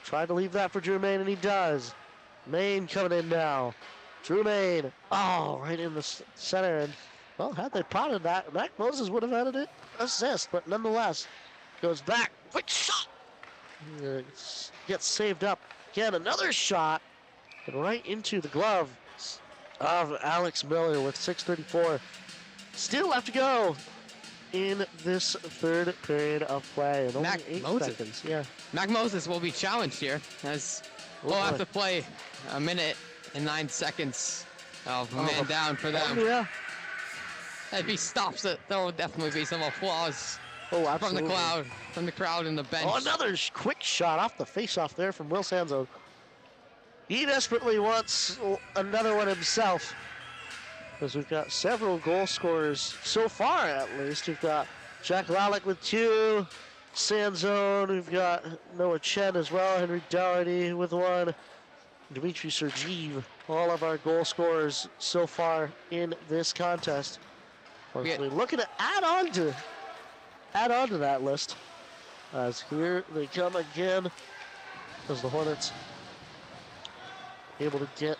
Tried to leave that for Drew Main, and he does. Main coming in now. Drew Main, oh, right in the center. And, well, had they potted that, Mac Moses would have had an assist, but nonetheless, goes back. Quick shot. Gets saved up. Again, another shot. And right into the glove of Alex Miller with 6:34 still left to go in this third period of play. And only Mac 8 Moses. seconds. Yeah. Mac Moses will be challenged here, as we'll have to play a minute and 9 seconds of man down for them. Yeah. If he stops it, there will definitely be some applause from Absolutely. the crowd and the bench. Oh, another quick shot off the face-off there from Will Sanzo. He desperately wants another one himself, because we've got several goal scorers so far, at least. We've got Jack Lalick with 2, Sanzone. We've got Noah Chen as well, Henry Dougherty with 1, Dmitry Sergeev. All of our goal scorers so far in this contest. We're looking to add on to that list, as here they come again, as the Hornets able to get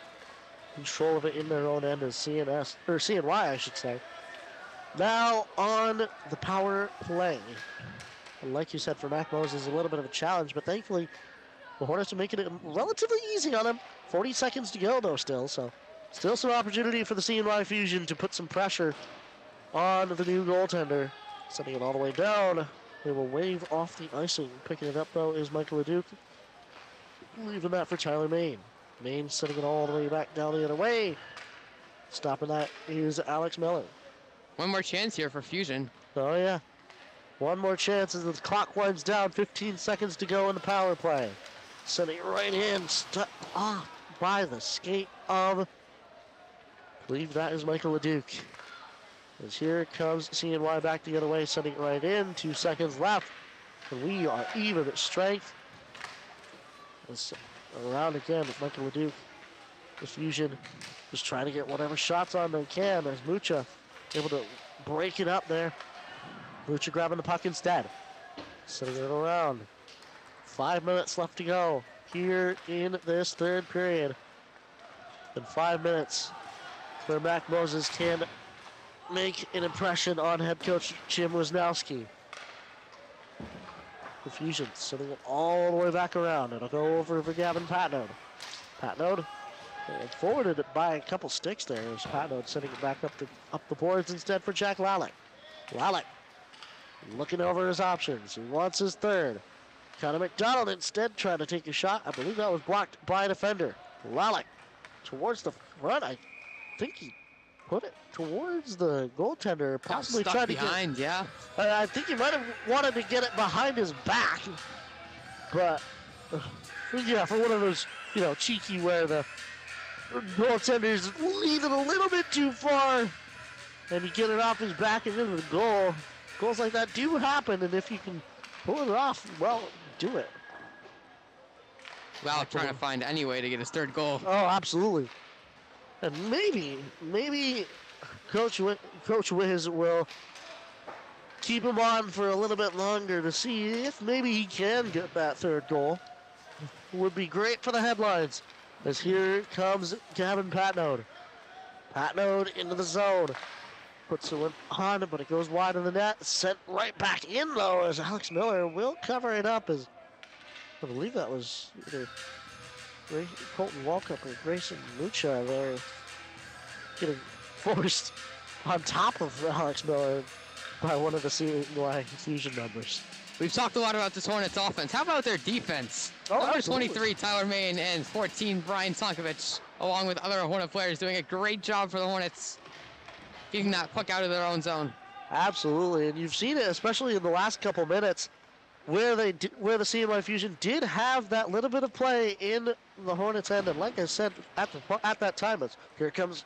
control of it in their own end as CNY, I should say. Now on the power play. And like you said, for Mac Moses, a little bit of a challenge, but thankfully the Hornets are making it relatively easy on him. 40 seconds to go though still, so still some opportunity for the CNY Fusion to put some pressure on the new goaltender. Sending it all the way down. They will wave off the icing. Picking it up though is Michael LeDuc. Leaving that for Tyler Main. Main sending it all the way back down the other way. Stopping that is Alex Miller. One more chance here for Fusion. Oh yeah. One more chance as the clock winds down. 15 seconds to go in the power play. Sending it right in. Stuck off by the skate of, I believe that is Michael LeDuc. As here comes CNY back the other way, sending it right in. 2 seconds left. And we are even at strength. As around again with Michael LeDuc. The Fusion just trying to get whatever shots on they can, as Mucha able to break it up there. Mucha grabbing the puck instead. Sending it around. 5 minutes left to go here in this third period. And 5 minutes where Mac Moses can make an impression on head coach Jim Wisnowski. The Fusion sending it all the way back around. It'll go over for Gavin Patnode. Patnode forwarded it by a couple sticks there. As Patnode sending it back up the boards instead for Jack Lalick. Lalick looking over his options. He wants his third. Connor McDonald instead trying to take a shot. I believe that was blocked by a defender. Lalick towards the front. I think he put it towards the goaltender. Possibly tried to behind, yeah. I think he might have wanted to get it behind his back. But, yeah, for one of those, cheeky where the goaltender's leaning a little bit too far and you get it off his back and into the goal. goals like that do happen, and if you can pull it off, well, do it. Well, trying to find any way to get his third goal. Oh, absolutely. And maybe Coach Wiz will keep him on for a little bit longer to see if maybe he can get that third goal. Would be great for the headlines. As here comes Gavin Patnode. Patnode into the zone. Puts it on, but it goes wide of the net. Sent right back in, though, as Alex Miller will cover it up. As I believe that was either Colton Walkup or Grayson Lucha there getting forced on top of Alex Miller by one of the CNY Fusion members. We've talked a lot about this Hornets offense. How about their defense? Oh, Number absolutely. 23, Tyler Main, and 14, Brian Tonkovich, along with other Hornet players, doing a great job for the Hornets, getting that puck out of their own zone. Absolutely, and you've seen it, especially in the last couple minutes, where the CNY Fusion did have that little bit of play in the Hornets' end. And like I said at that time, here comes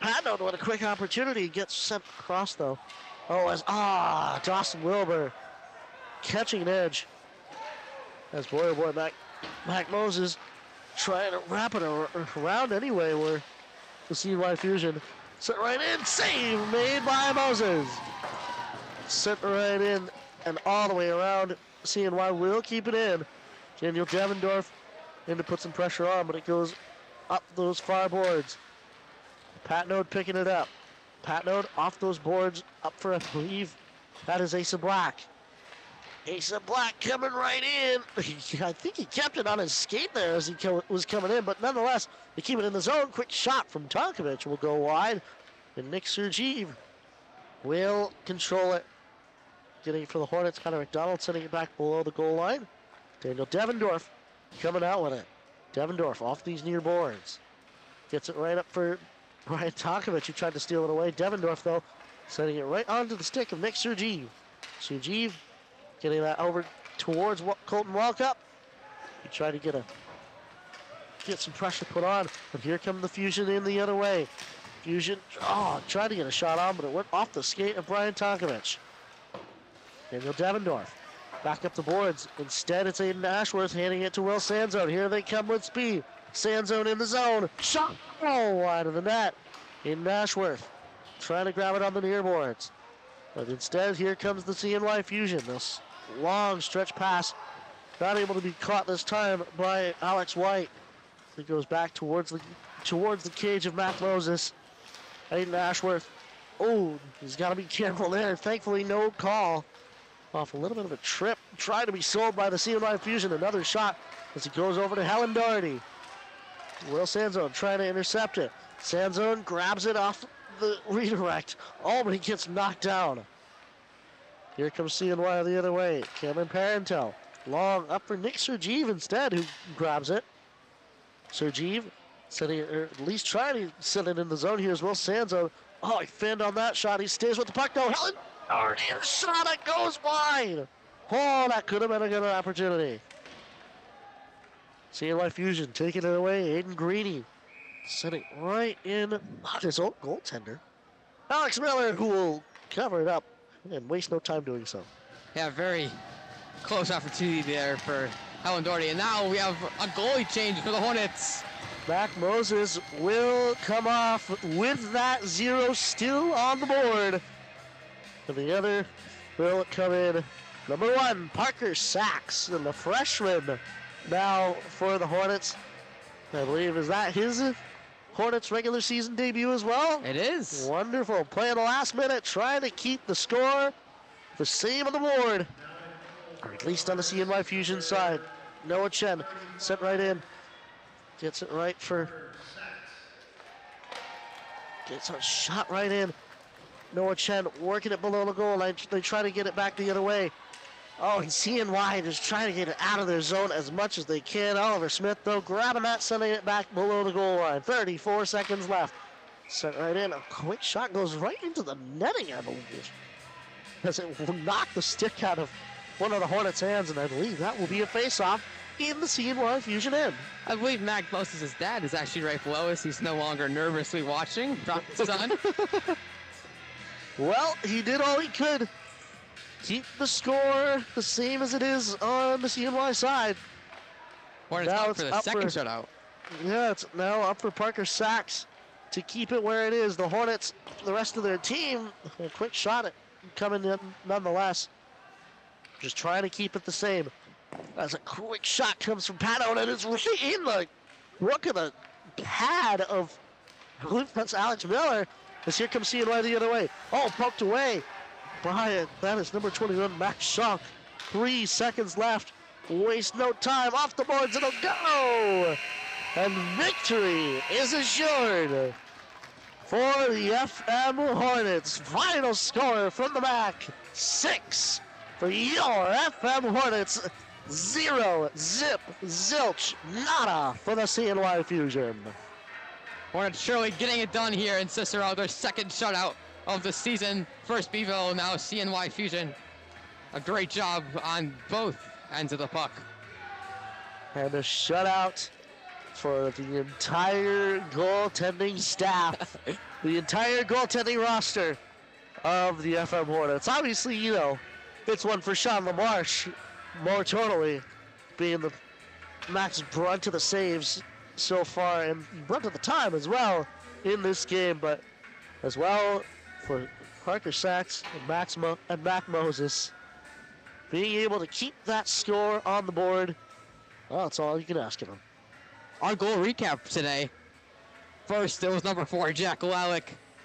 Patnode with a quick opportunity, gets sent across though. Oh, as Dawson Wilbur catching an edge. As boy, Mac Moses trying to wrap it around anyway, where the CNY Fusion sent right in, save made by Moses. Sent right in and all the way around. CNY will keep it in. Daniel Devendorf in to put some pressure on, but it goes up those far boards. Patnode picking it up. Patnode off those boards, up for, I believe, that is Asa Black. Asa Black coming right in. I think he kept it on his skate there as he was coming in, but nonetheless, they keep it in the zone. Quick shot from Tonkovich will go wide, and Nick Sergeev will control it. Getting it for the Hornets, Connor McDonald sending it back below the goal line. Daniel Devendorf coming out with it. Devendorf off these near boards. Gets it right up for Brian Tonkovich, who tried to steal it away. Devendorf, though, sending it right onto the stick of Nick Sergeev. Sergeev getting that over towards Colton Walkup. He tried to get some pressure put on, but here come the Fusion in the other way. Fusion, tried to get a shot on, but it went off the skate of Brian Tonkovich. Daniel Devendorf back up the boards. Instead, it's Aiden Ashworth handing it to Will Sanzone. Here they come with speed. Sanzone in the zone. Shot wide of the net. Aiden Ashworth trying to grab it on the near boards. But instead, here comes the CNY Fusion. This long stretch pass, not able to be caught this time by Alex White. It goes back towards the cage of Matt Moses. Aiden Ashworth. Oh, he's got to be careful there. Thankfully, no call. Off a little bit of a trip. Tried to be sold by the CNY Fusion. Another shot as he goes over to Helen Doherty. Will Sanzone trying to intercept it. Sanzone grabs it off the redirect. Oh, but he gets knocked down. Here comes CNY the other way. Cameron Parentel. Long up for Nick Sergeev instead, who grabs it. Sergeev setting it, or at least trying to set it in the zone here as Will Sanzone. Oh, he finned on that shot. He stays with the puck though. Helen Doherty, a shot that goes wide. Oh, that could have been a good opportunity. CNY Fusion taking it away. Aiden Greeny sitting right in his own goaltender. Alex Miller, who will cover it up and waste no time doing so. Yeah, very close opportunity there for Helen Doherty. And now we have a goalie change for the Hornets. Mac Moses will come off with that 0 still on the board. And the other will come in. Number 1, Parker Sachs, and the freshman now for the Hornets. I believe, is that his Hornets regular season debut as well? It is. Wonderful. Playing the last minute, trying to keep the score the same on the board. Or at least on the CNY Fusion side. Noah Chen sent right in. Gets it right for... Gets a shot right in. Noah Chen working it below the goal line. They try to get it back the other way. Oh, and CNY just trying to get it out of their zone as much as they can. Oliver Smith, though, grabbing that, sending it back below the goal line. 34 seconds left. Sent right in. A quick shot goes right into the netting, I believe. As it will knock the stick out of one of the Hornets' hands, and I believe that will be a face-off in the CNY Fusion end. I believe Mac Moses' dad is actually right below us. He's no longer nervously watching. Dropped his son. Well, he did all he could keep the score the same as it is on the CNY side. Hornets Now up it's for the up second for- shutout. Yeah, it's now up for Parker Sachs to keep it where it is. The Hornets, the rest of their team, a quick shot at coming in nonetheless. Just trying to keep it the same. As a quick shot comes from Pato, and it's right in the look at the pad of, I believe that's Alex Miller. As here comes CNY the other way. Oh, poked away. Bryant, that is number 21, Max Shock. 3 seconds left. Waste no time. Off the boards, it'll go. And victory is assured for the FM Hornets. Final score from the MACC, 6 for your FM Hornets. 0, zip, zilch, nada for the CNY Fusion. Hornets surely getting it done here in Cicero, their second shutout of the season. First Beeville, now CNY Fusion. A great job on both ends of the puck. And a shutout for the entire goaltending staff, the entire goaltending roster of the FM Hornets. Obviously, you know, it's one for Sean LaMarche, more totally, being the max brunt of the saves so far, and brunt of the time as well in this game, but as well for Parker Sachs and Mac Moses, being able to keep that score on the board. Well, that's all you can ask of them. Our goal recap today. First, it was number 4, Jack Lalick.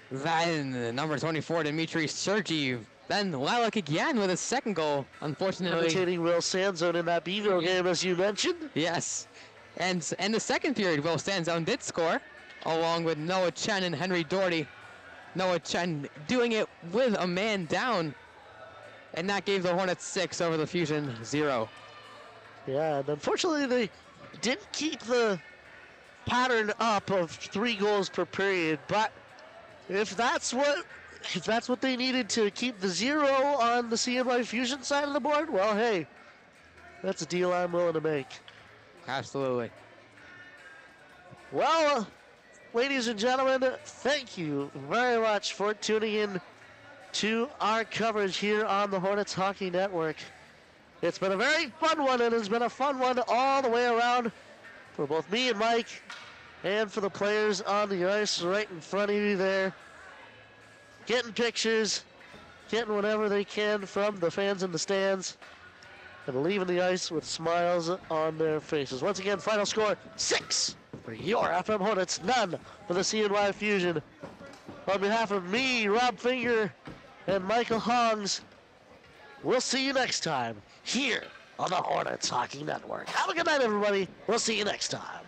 Then number 24, Dmitry Sergeev. Then Lalick again with his second goal. Unfortunately, Imitating Will Sanzone in that Beeville game, as you mentioned. yes. And in the second period, Will Sanzone did score, along with Noah Chen and Henry Doherty. Noah Chen doing it with a man down. And that gave the Hornets 6 over the Fusion 0. Yeah, and unfortunately they didn't keep the pattern up of 3 goals per period, but if that's what they needed to keep the 0 on the CNY Fusion side of the board, well, hey, that's a deal I'm willing to make. Absolutely. Well, ladies and gentlemen, thank you very much for tuning in to our coverage here on the Hornets Hockey Network. It's been a very fun one, and it's been a fun one all the way around for both me and Mike, and for the players on the ice right in front of you there. Getting pictures, getting whatever they can from the fans in the stands, and leaving the ice with smiles on their faces. Once again, final score, 6 for your FM Hornets, none for the CNY Fusion. On behalf of me, Rob Finger, and Michael Haungs, we'll see you next time here on the Hornets Hockey Network. Have a good night, everybody. We'll see you next time.